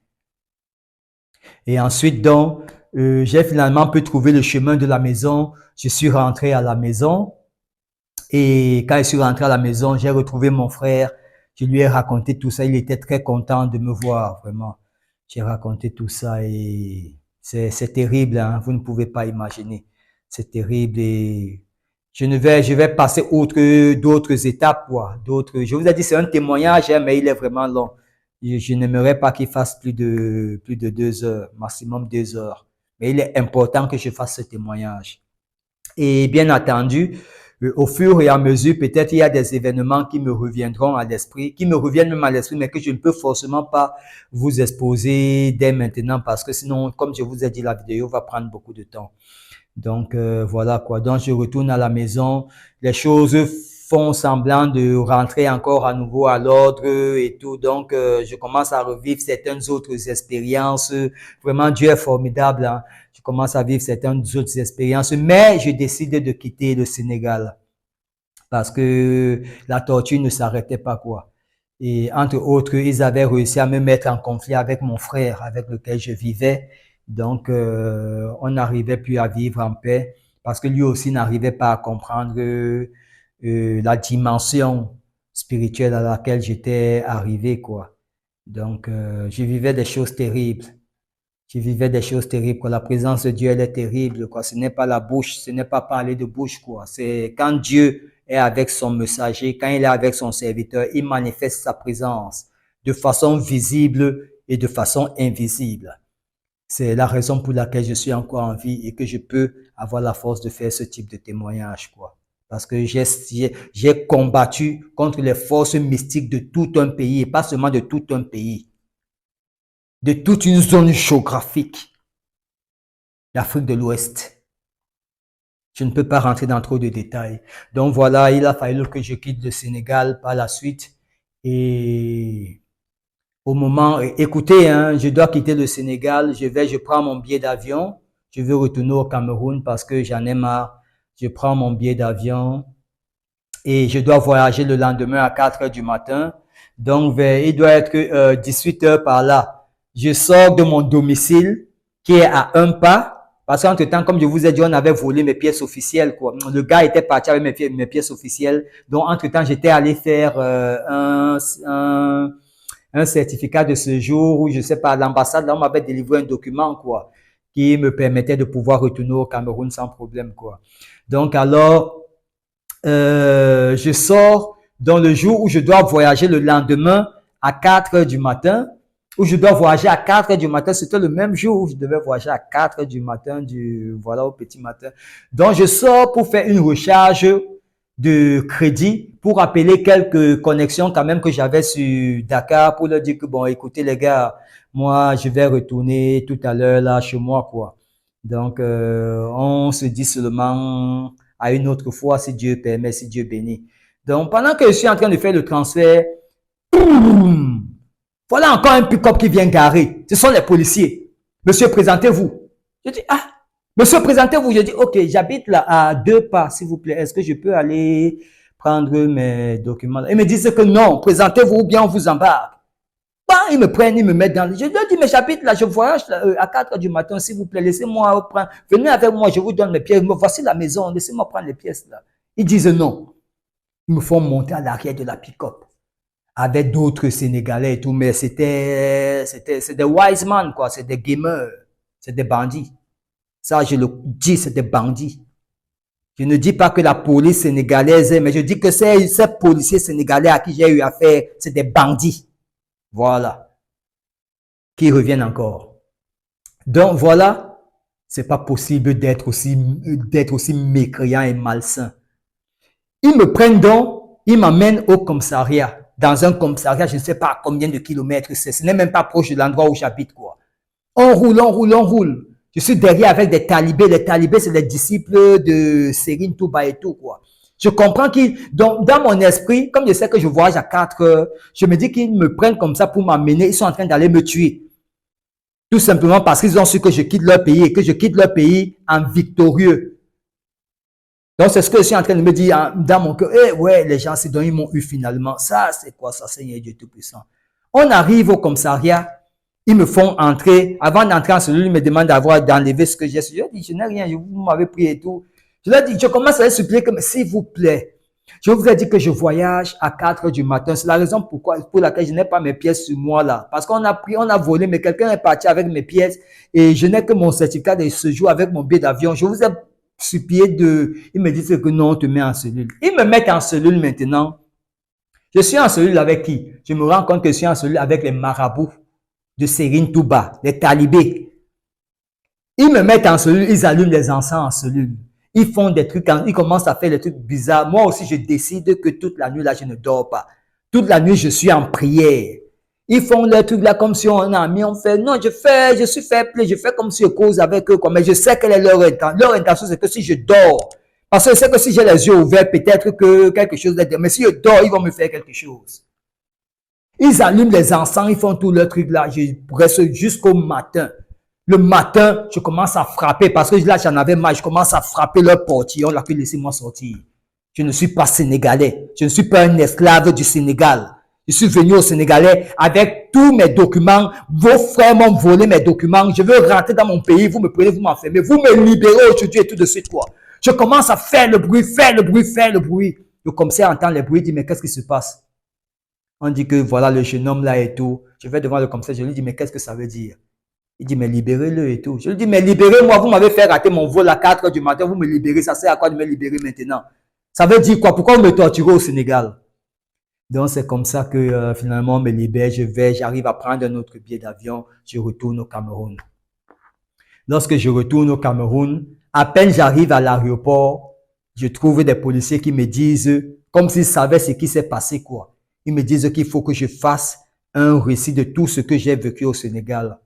Et ensuite, donc, j'ai finalement pu trouver le chemin de la maison. Je suis rentré à la maison. Et quand je suis rentré à la maison, j'ai retrouvé mon frère. Je lui ai raconté tout ça. Il était très content de me voir, vraiment. J'ai raconté tout ça et c'est terrible, hein. Vous ne pouvez pas imaginer. C'est terrible et je vais passer d'autres étapes, quoi. Je vous ai dit, c'est un témoignage, hein, mais il est vraiment long. Je n'aimerais pas qu'il fasse plus de 2 heures, maximum 2 heures. Mais il est important que je fasse ce témoignage. Et bien entendu, au fur et à mesure, peut-être il y a des événements qui me reviendront à l'esprit, qui me reviennent même à l'esprit, mais que je ne peux forcément pas vous exposer dès maintenant parce que sinon, comme je vous ai dit, la vidéo va prendre beaucoup de temps. Donc, voilà quoi. Donc, je retourne à la maison. Les choses font semblant de rentrer encore à nouveau à l'ordre et tout. Donc, je commence à revivre certaines autres expériences. Vraiment, Dieu est formidable, hein. Je commence à vivre certaines autres expériences, mais je décide de quitter le Sénégal parce que la torture ne s'arrêtait pas, quoi. Et entre autres, ils avaient réussi à me mettre en conflit avec mon frère, avec lequel je vivais. Donc, on n'arrivait plus à vivre en paix parce que lui aussi n'arrivait pas à comprendre la dimension spirituelle à laquelle j'étais arrivé, quoi. Donc, je vivais des choses terribles. Je vivais des choses terribles, quoi. La présence de Dieu, elle est terrible, quoi. Ce n'est pas la bouche, ce n'est pas parler de bouche, quoi. C'est quand Dieu est avec son messager, quand il est avec son serviteur, il manifeste sa présence de façon visible et de façon invisible. C'est la raison pour laquelle je suis encore en vie et que je peux avoir la force de faire ce type de témoignage, quoi. Parce que j'ai combattu contre les forces mystiques de tout un pays et pas seulement de tout un pays, de toute une zone géographique, l'Afrique de l'Ouest. Je ne peux pas rentrer dans trop de détails. Donc voilà, il a fallu que je quitte le Sénégal par la suite. Et au moment, écoutez, hein, je dois quitter le Sénégal, je prends mon billet d'avion, je veux retourner au Cameroun parce que j'en ai marre. Je prends mon billet d'avion et je dois voyager le lendemain à 4 heures du matin. Donc, il doit être 18 heures par là. Je sors de mon domicile qui est à un pas. Parce qu'entre temps, comme je vous ai dit, on avait volé mes pièces officielles, quoi. Le gars était parti avec mes pièces officielles. Donc, entre temps, j'étais allé faire un un certificat de séjour ou je sais pas, l'ambassade, là, on m'avait délivré un document, quoi, qui me permettait de pouvoir retourner au Cameroun sans problème, quoi. Donc, alors, je sors dans le jour où je dois voyager le lendemain à 4 heures du matin, où je dois voyager à 4 heures du matin. C'était le même jour où je devais voyager à 4 heures du matin, voilà, au petit matin. Donc, je sors pour faire une recharge de crédit pour appeler quelques connexions quand même que j'avais sur Dakar pour leur dire que bon, écoutez les gars, moi, je vais retourner tout à l'heure là chez moi, quoi. Donc, on se dit seulement à une autre fois si Dieu permet, si Dieu bénit. Donc, pendant que je suis en train de faire le transfert, boum, voilà encore un pick-up qui vient garer. Ce sont les policiers. Monsieur, présentez-vous. Je dis, ah, monsieur, présentez-vous. Je dis, ok, j'habite là à 2 pas, s'il vous plaît. Est-ce que je peux aller prendre mes documents? Ils me disent que non, présentez-vous ou bien on vous embarque. Bah, ils me prennent, ils me mettent dans le... Je leur dis, mais j'habite là, je voyage là, à 4 heures du matin, s'il vous plaît, laissez-moi prendre... Venez avec moi, je vous donne mes pièces. Voici la maison, laissez-moi prendre les pièces là. Ils disent non. Ils me font monter à l'arrière de la pick-up avec d'autres Sénégalais et tout, mais c'est des wise men, quoi, c'est des gamers, c'est des bandits. Ça, je le dis, c'est des bandits. Je ne dis pas que la police sénégalaise, mais je dis que ces policiers sénégalais à qui j'ai eu affaire, c'est des bandits. Voilà. Qui reviennent encore. Donc, voilà. C'est pas possible d'être aussi mécréant et malsain. Ils me prennent donc, ils m'amènent au commissariat. Dans un commissariat, je ne sais pas à combien de kilomètres c'est. Ce n'est même pas proche de l'endroit où j'habite, quoi. On roule, on roule, on roule. Je suis derrière avec des talibés. Les talibés, c'est les disciples de Serine Touba et tout, quoi. Je comprends donc, dans mon esprit, comme je sais que je voyage à 4 heures, je me dis qu'ils me prennent comme ça pour m'amener. Ils sont en train d'aller me tuer. Tout simplement parce qu'ils ont su que je quitte leur pays et que je quitte leur pays en victorieux. Donc, c'est ce que je suis en train de me dire dans mon cœur. Eh ouais, les gens, c'est donc ils m'ont eu finalement. Ça, c'est quoi ça, Seigneur Dieu Tout-Puissant? On arrive au commissariat. Ils me font entrer. Avant d'entrer en cellule, ils me demandent d'enlever ce que j'ai. Je dis, je n'ai rien, vous m'avez pris et tout. Je leur dis, je commence à les supplier que, s'il vous plaît, je vous ai dit que je voyage à 4 heures du matin. C'est la raison pour laquelle je n'ai pas mes pièces sur moi là. Parce qu'on a volé, mais quelqu'un est parti avec mes pièces et je n'ai que mon certificat de séjour avec mon billet d'avion. Je vous ai supplié ils me disent que non, on te met en cellule. Ils me mettent en cellule maintenant. Je suis en cellule avec qui? Je me rends compte que je suis en cellule avec les marabouts de Serine Touba, les talibés. Ils me mettent en cellule, ils allument les encens en cellule. Ils font des trucs, ils commencent à faire des trucs bizarres. Moi aussi, je décide que toute la nuit, là, je ne dors pas. Toute la nuit, je suis en prière. Ils font les trucs là comme si on a mis, on fait, non, je suis fair play, je fais comme si je cause avec eux, mais je sais quelle est leur intention. Leur intention, c'est que si je dors, parce que je sais que si j'ai les yeux ouverts, peut-être que quelque chose, mais si je dors, ils vont me faire quelque chose. Ils allument les encens, ils font tout leur truc là, je reste jusqu'au matin. Le matin, je commence à frapper parce que là, j'en avais marre. Je commence à frapper leur portillon là, que laissez-moi sortir. Je ne suis pas sénégalais. Je ne suis pas un esclave du Sénégal. Je suis venu au Sénégalais avec tous mes documents. Vos frères m'ont volé mes documents. Je veux rentrer dans mon pays. Vous me prenez, vous m'enfermez. Vous me libérez aujourd'hui et tout de suite, quoi. Je commence à faire le bruit, faire le bruit, faire le bruit. Le commissaire entend les bruits, il dit, mais qu'est-ce qui se passe? On dit que voilà le jeune homme là et tout. Je vais devant le commissaire, je lui dis, mais qu'est-ce que ça veut dire? Il dit, mais libérez-le et tout. Je lui dis, mais libérez-moi, vous m'avez fait rater mon vol à 4 heures du matin, vous me libérez, ça sert à quoi de me libérer maintenant? Ça veut dire quoi? Pourquoi vous me torturez au Sénégal? Donc, c'est comme ça que finalement, on me libère, j'arrive à prendre un autre billet d'avion, je retourne au Cameroun. Lorsque je retourne au Cameroun, à peine j'arrive à l'aéroport, je trouve des policiers qui me disent, comme s'ils savaient ce qui s'est passé, quoi. Ils me disent qu'il faut que je fasse un récit de tout ce que j'ai vécu au Sénégal.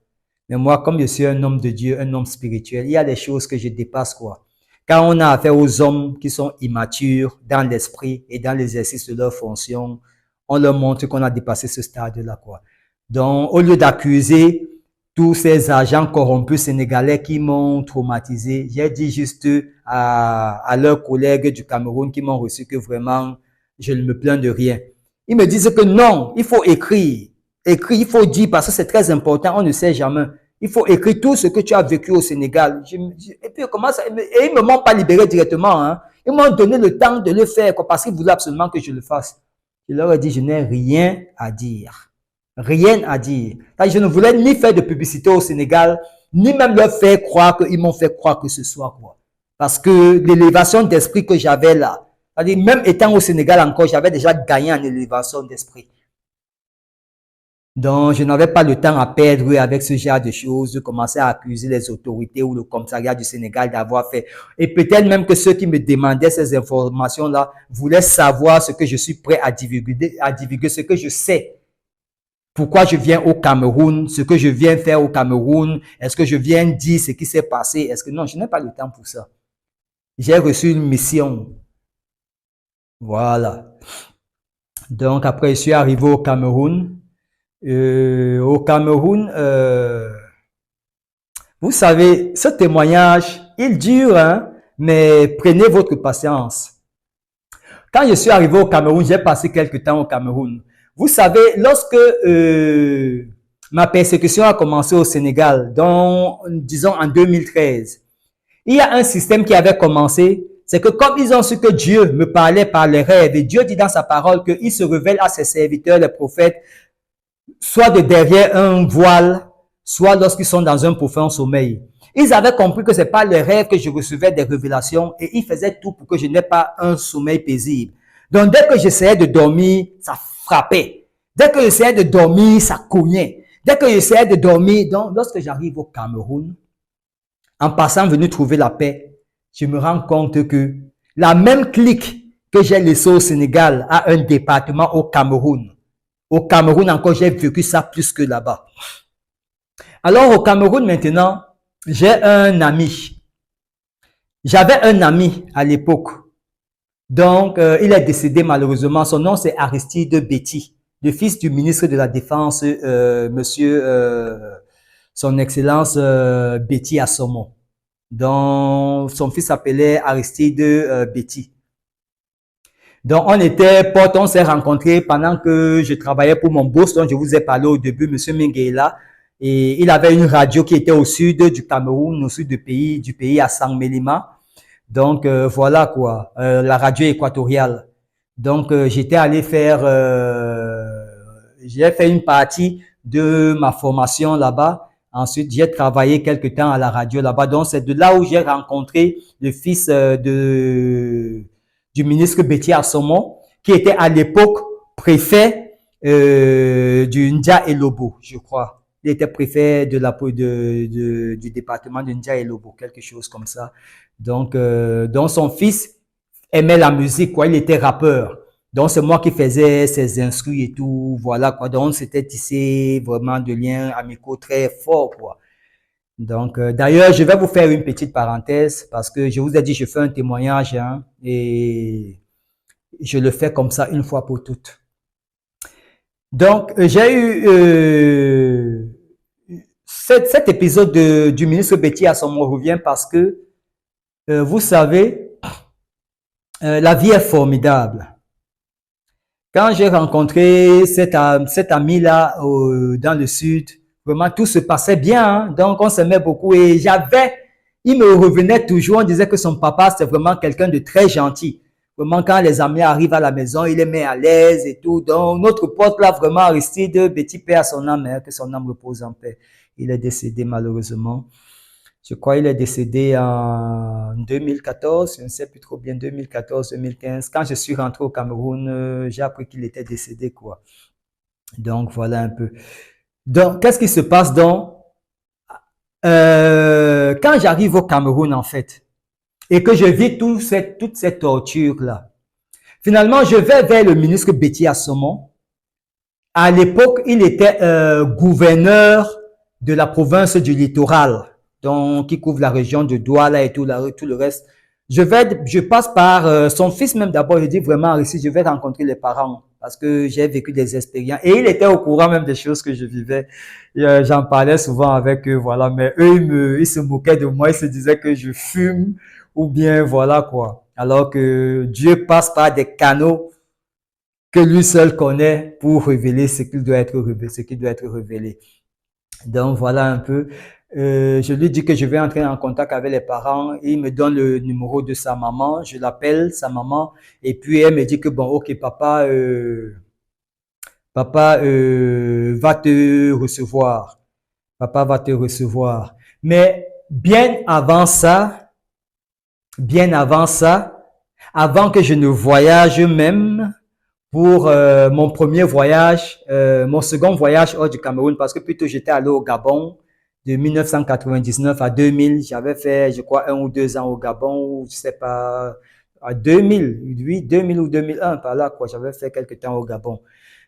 Mais moi, comme je suis un homme de Dieu, un homme spirituel, il y a des choses que je dépasse, quoi. Quand on a affaire aux hommes qui sont immatures dans l'esprit et dans l'exercice de leurs fonctions, on leur montre qu'on a dépassé ce stade-là, quoi. Donc, au lieu d'accuser tous ces agents corrompus sénégalais qui m'ont traumatisé, j'ai dit juste à leurs collègues du Cameroun qui m'ont reçu que vraiment, je ne me plains de rien. Ils me disent que non, il faut écrire. Écrire, il faut dire parce que c'est très important, on ne sait jamais. Il faut écrire tout ce que tu as vécu au Sénégal. Et puis, et ils ne m'ont pas libéré directement. Hein. Ils m'ont donné le temps de le faire parce qu'ils voulaient absolument que je le fasse. Je leur ai dit, je n'ai rien à dire. Rien à dire. Je ne voulais ni faire de publicité au Sénégal, ni même leur faire croire qu'ils m'ont fait croire que ce soit quoi. Parce que l'élévation d'esprit que j'avais là, même étant au Sénégal encore, j'avais déjà gagné en élévation d'esprit. Donc, je n'avais pas le temps à perdre avec ce genre de choses, de commencer à accuser les autorités ou le commissariat du Sénégal d'avoir fait. Et peut-être même que ceux qui me demandaient ces informations-là voulaient savoir ce que je suis prêt à divulguer, ce que je sais. Pourquoi je viens au Cameroun, ce que je viens faire au Cameroun, est-ce que je viens dire ce qui s'est passé, est-ce que non, je n'ai pas le temps pour ça. J'ai reçu une mission. Voilà. Donc après, je suis arrivé au Cameroun. Au Cameroun, vous savez, ce témoignage, il dure, hein, mais prenez votre patience. Quand je suis arrivé au Cameroun, j'ai passé quelques temps au Cameroun. Vous savez, lorsque ma persécution a commencé au Sénégal, disons en 2013, il y a un système qui avait commencé, c'est que comme ils ont su que Dieu me parlait par les rêves, et Dieu dit dans sa parole qu'il se révèle à ses serviteurs, les prophètes, soit de derrière un voile, soit lorsqu'ils sont dans un profond sommeil. Ils avaient compris que c'est pas les rêves que je recevais des révélations et ils faisaient tout pour que je n'ai pas un sommeil paisible. Donc dès que j'essayais de dormir, ça frappait. Dès que j'essayais de dormir, ça cognait. Dès que j'essayais de dormir, donc lorsque j'arrive au Cameroun, en passant venu trouver la paix, je me rends compte que la même clique que j'ai laissée au Sénégal a un département au Cameroun. Au Cameroun encore, j'ai vécu ça plus que là-bas. Alors au Cameroun maintenant, j'ai un ami. J'avais un ami à l'époque. Donc, il est décédé malheureusement. Son nom, c'est Aristide Betty, le fils du ministre de la Défense, monsieur, son Excellence Betty Assomo. Donc, son fils s'appelait Aristide Betty. Donc, on était potes, on s'est rencontrés pendant que je travaillais pour mon boss, dont je vous ai parlé au début, monsieur Minguela. Et il avait une radio qui était au sud du Cameroun, au sud du pays à Sang-Mélima. Donc, voilà quoi, la radio équatoriale. Donc, j'étais allé faire, j'ai fait une partie de ma formation là-bas. Ensuite, j'ai travaillé quelque temps à la radio là-bas. Donc, c'est de là où j'ai rencontré le fils du ministre Betty Assomo, qui était à l'époque préfet du Ndia et Lobo, je crois. Il était préfet du département de Ndia et Lobo, quelque chose comme ça. Donc son fils aimait la musique, quoi. Il était rappeur. Donc, c'est moi qui faisais ses instrus et tout, voilà, quoi. Donc, c'était tissé vraiment de liens amicaux très forts, quoi. Donc, d'ailleurs, je vais vous faire une petite parenthèse parce que je vous ai dit, je fais un témoignage, hein, et je le fais comme ça une fois pour toutes. Donc, j'ai eu cet épisode du ministre Betty Assomo revient parce que, vous savez, la vie est formidable. Quand j'ai rencontré cet ami-là dans le sud, vraiment tout se passait bien, hein? Donc on s'aimait beaucoup et il me revenait toujours, on disait que son papa c'était vraiment quelqu'un de très gentil. Vraiment quand les amis arrivent à la maison, il les met à l'aise et tout. Donc notre pote là vraiment Aristide, petit père à son âme, hein, que son âme repose en paix. Il est décédé malheureusement. Je crois qu'il est décédé en 2014, je ne sais plus trop bien, 2014-2015. Quand je suis rentré au Cameroun, j'ai appris qu'il était décédé, quoi. Donc, voilà un peu. Donc, qu'est-ce qui se passe donc? Quand j'arrive au Cameroun, en fait, et que je vis toute cette torture-là, finalement, je vais vers le ministre Betty Assomo. À l'époque, il était gouverneur de la province du littoral, donc qui couvre la région de Douala et tout le reste. Je passe par son fils même d'abord. Je dis vraiment ici, je vais rencontrer les parents parce que j'ai vécu des expériences et il était au courant même des choses que je vivais. J'en parlais souvent avec eux, voilà. Mais eux, ils se moquaient de moi, ils se disaient que je fume ou bien voilà quoi. Alors que Dieu passe par des canaux que lui seul connaît pour révéler ce qui doit être révélé. Donc voilà un peu. Je lui dis que je vais entrer en contact avec les parents. Il me donne le numéro de sa maman. Je l'appelle sa maman et puis elle me dit que bon, ok papa, Papa va te recevoir. Papa va te recevoir. Mais bien avant ça, avant que je ne voyage même pour mon premier voyage, mon second voyage hors du Cameroun, parce que plutôt j'étais allé au Gabon de 1999 à 2000. J'avais fait, je crois, 1 ou 2 ans au Gabon, ou je sais pas, à 2000, oui, 2000 ou 2001, par là, quoi. J'avais fait quelques temps au Gabon.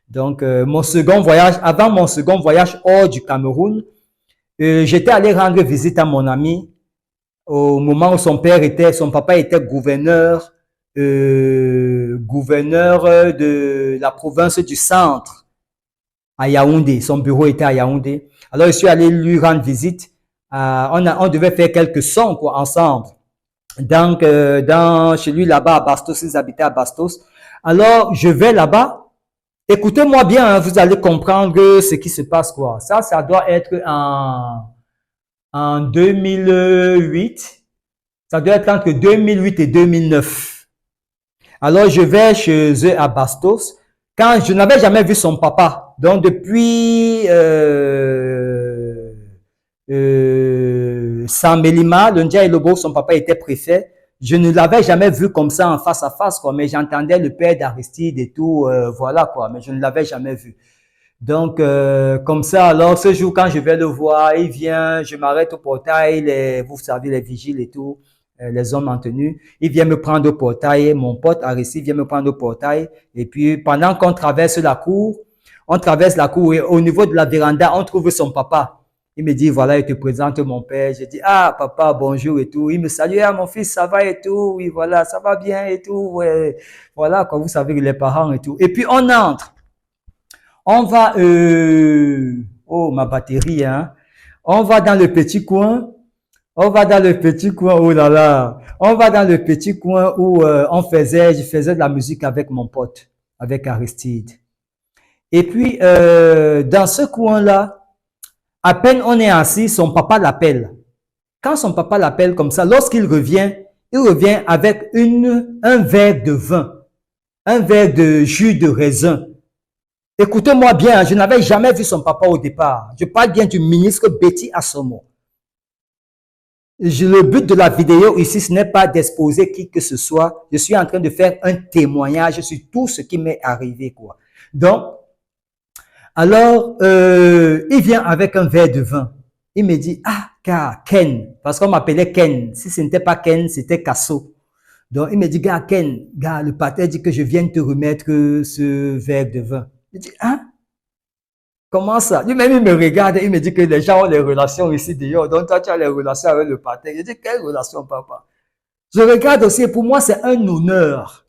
Donc, mon second voyage, avant mon second voyage hors du Cameroun, j'étais allé rendre visite à mon ami au moment où son papa était gouverneur de la province du centre à Yaoundé. Son bureau était à Yaoundé. Alors, je suis allé lui rendre visite. On devait faire quelques sons, quoi, ensemble. Donc, chez lui là-bas à Bastos, ils habitaient à Bastos. Alors, je vais là-bas. Écoutez-moi bien, hein, vous allez comprendre ce qui se passe, quoi. Ça doit être en 2008. Ça doit être entre 2008 et 2009. Alors, je vais chez eux à Bastos. Quand je n'avais jamais vu son papa. Donc, depuis Saint-Mélima, le Ndja et Lobo, son papa était préfet. Je ne l'avais jamais vu comme ça en face à face, quoi. Mais j'entendais le père d'Aristide et tout, voilà, quoi. Mais je ne l'avais jamais vu. Donc, comme ça, alors, ce jour, quand je vais le voir, il vient, je m'arrête au portail, vous savez, les vigiles et tout, les hommes en tenue. Il vient me prendre au portail, mon pote Aristide vient me prendre au portail. Et puis, pendant qu'on traverse la cour, on traverse la cour et au niveau de la véranda, on trouve son papa. Il me dit, voilà, il te présente mon père. Je dis, ah, papa, bonjour et tout. Il me salue, ah, mon fils, ça va et tout. Oui, voilà, ça va bien et tout. Ouais. Voilà, comme vous savez, les parents et tout. Et puis, on entre. On va, oh, ma batterie, hein. On va dans le petit coin. On va dans le petit coin, oh là là. On va dans le petit coin où je faisais de la musique avec mon pote, avec Aristide. Et puis, dans ce coin-là, à peine on est assis, son papa l'appelle. Quand son papa l'appelle comme ça, lorsqu'il revient, il revient avec un verre de vin, un verre de jus de raisin. Écoutez-moi bien, je n'avais jamais vu son papa au départ. Je parle bien du ministre Betty Assomo. Le but de la vidéo ici, ce n'est pas d'exposer qui que ce soit. Je suis en train de faire un témoignage sur tout ce qui m'est arrivé, quoi. Donc, alors, il vient avec un verre de vin. Il me dit, ah, Ken, parce qu'on m'appelait Ken. Si ce n'était pas Ken, c'était Kasso. Donc, il me dit, gars, Ken, gars, le pater dit que je viens te remettre ce verre de vin. Je dis, hein? Comment ça? Lui-même, il me regarde et il me dit que les gens ont les relations ici dehors. Donc, toi, tu as les relations avec le pater. Je dis, quelle relation, papa? Je regarde aussi, pour moi, c'est un honneur.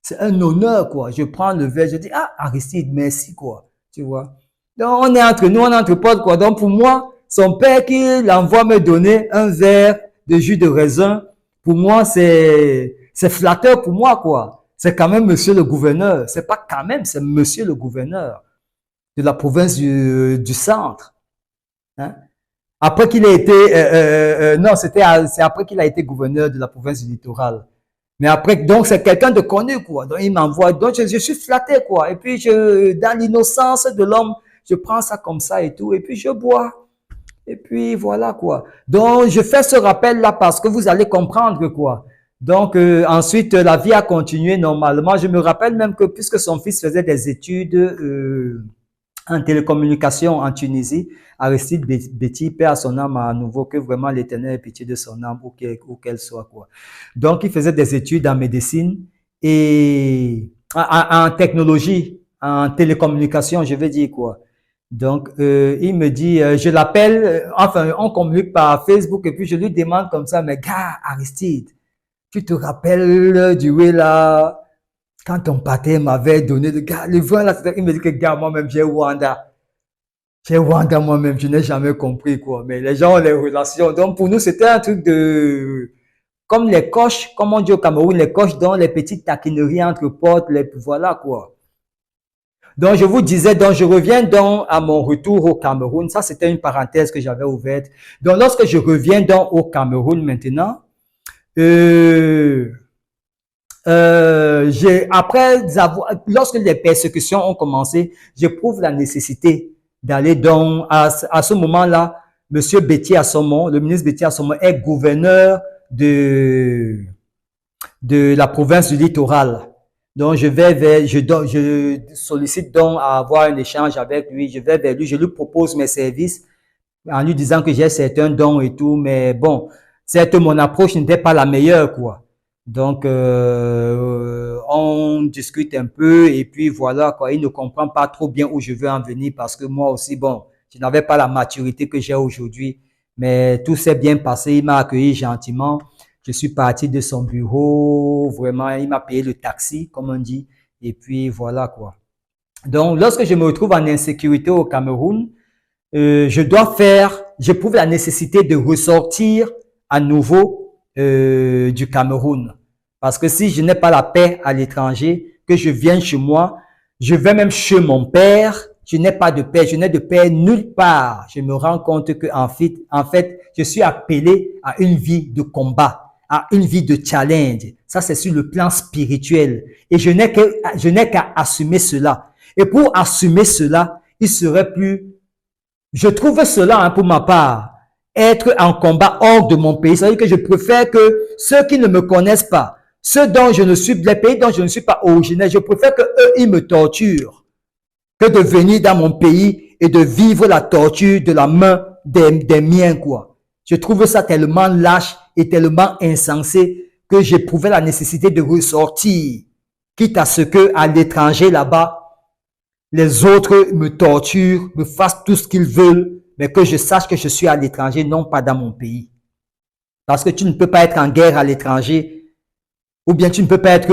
C'est un honneur, quoi. Je prends le verre, je dis, ah, Aristide, merci, quoi. Tu vois? Donc, on est entre nous, on est entre potes, quoi. Donc, pour moi, son père qui l'envoie me donner un verre de jus de raisin, pour moi, c'est flatteur pour moi, quoi. C'est quand même monsieur le gouverneur. C'est pas quand même, c'est monsieur le gouverneur de la province du centre. Hein? Après qu'il ait été, non, c'est après qu'il a été gouverneur de la province du littoral. Mais après, donc c'est quelqu'un de connu, quoi. Donc il m'envoie, donc je suis flatté, quoi. Et puis dans l'innocence de l'homme, je prends ça comme ça et tout, et puis je bois. Et puis voilà, quoi. Donc je fais ce rappel là parce que vous allez comprendre, quoi. Donc ensuite la vie a continué normalement. Je me rappelle même que puisque son fils faisait des études en télécommunication en Tunisie, Aristide Betty, paix à son âme à nouveau, que vraiment l'éternel ait pitié de son âme, où qu'elle soit, quoi. Donc, il faisait des études en médecine et en technologie, en télécommunication, je veux dire, quoi. Donc, il me dit, je l'appelle, enfin, on communique par Facebook et puis je lui demande comme ça, mais gars, Aristide, tu te rappelles du way là, quand ton pater m'avait donné le vin là, il me dit que gars, moi-même, j'ai Wanda. J'ai Wanda moi-même, je n'ai jamais compris, quoi. Mais les gens ont les relations. Donc, pour nous, c'était un truc comme les coches, comme on dit au Cameroun, les coches dans les petites taquineries entre potes, voilà, quoi. Donc, je vous disais, donc, je reviens donc à mon retour au Cameroun. Ça, c'était une parenthèse que j'avais ouverte. Donc, lorsque je reviens donc au Cameroun maintenant, Lorsque les persécutions ont commencé, j'éprouve la nécessité d'aller à ce moment-là, Monsieur Betty Assomon, le ministre Betty Assomon est gouverneur de, de la province du littoral. Donc, je sollicite donc à avoir un échange avec lui. Je vais vers lui, je lui propose mes services en lui disant que j'ai certains dons et tout, mais bon, certes, mon approche n'était pas la meilleure, quoi. Donc, on discute un peu et puis voilà, quoi. Il ne comprend pas trop bien où je veux en venir parce que moi aussi, bon, je n'avais pas la maturité que j'ai aujourd'hui. Mais tout s'est bien passé. Il m'a accueilli gentiment. Je suis parti de son bureau. Vraiment, il m'a payé le taxi, comme on dit. Et puis voilà, quoi. Donc, lorsque je me retrouve en insécurité au Cameroun, j'éprouve la nécessité de ressortir à nouveau du Cameroun. Parce que si je n'ai pas la paix à l'étranger, que je vienne chez moi, je vais même chez mon père, je n'ai pas de paix, je n'ai de paix nulle part. Je me rends compte que en fait, je suis appelé à une vie de combat, à une vie de challenge. Ça, c'est sur le plan spirituel. Et je n'ai qu'à assumer cela. Et pour assumer cela, il serait plus je trouve cela, pour ma part, être en combat hors de mon pays. C'est-à-dire que je préfère que ceux qui ne me connaissent pas, les pays dont je ne suis pas originaire, je préfère que eux, ils me torturent que de venir dans mon pays et de vivre la torture de la main des miens, quoi. Je trouve ça tellement lâche et tellement insensé que j'éprouvais la nécessité de ressortir, quitte à ce que à l'étranger là-bas, les autres me torturent, me fassent tout ce qu'ils veulent, mais que je sache que je suis à l'étranger, non pas dans mon pays. Parce que tu ne peux pas être en guerre à l'étranger, ou bien tu ne peux pas être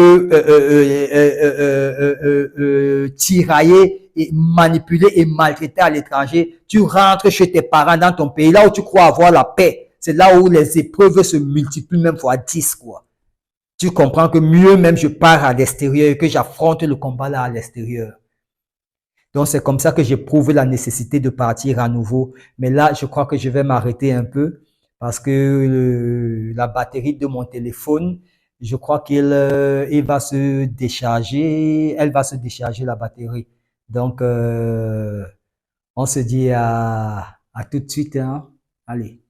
tiraillé et manipulé et maltraité à l'étranger. Tu rentres chez tes parents dans ton pays, là où tu crois avoir la paix. C'est là où les épreuves se multiplient même fois 10, quoi. Tu comprends que mieux même je pars à l'extérieur et que j'affronte le combat là à l'extérieur. Donc, c'est comme ça que j'éprouve la nécessité de partir à nouveau. Mais là, je crois que je vais m'arrêter un peu parce que la batterie de mon téléphone, je crois il va se décharger. Elle va se décharger la batterie. Donc, on se dit à tout de suite, hein. Allez.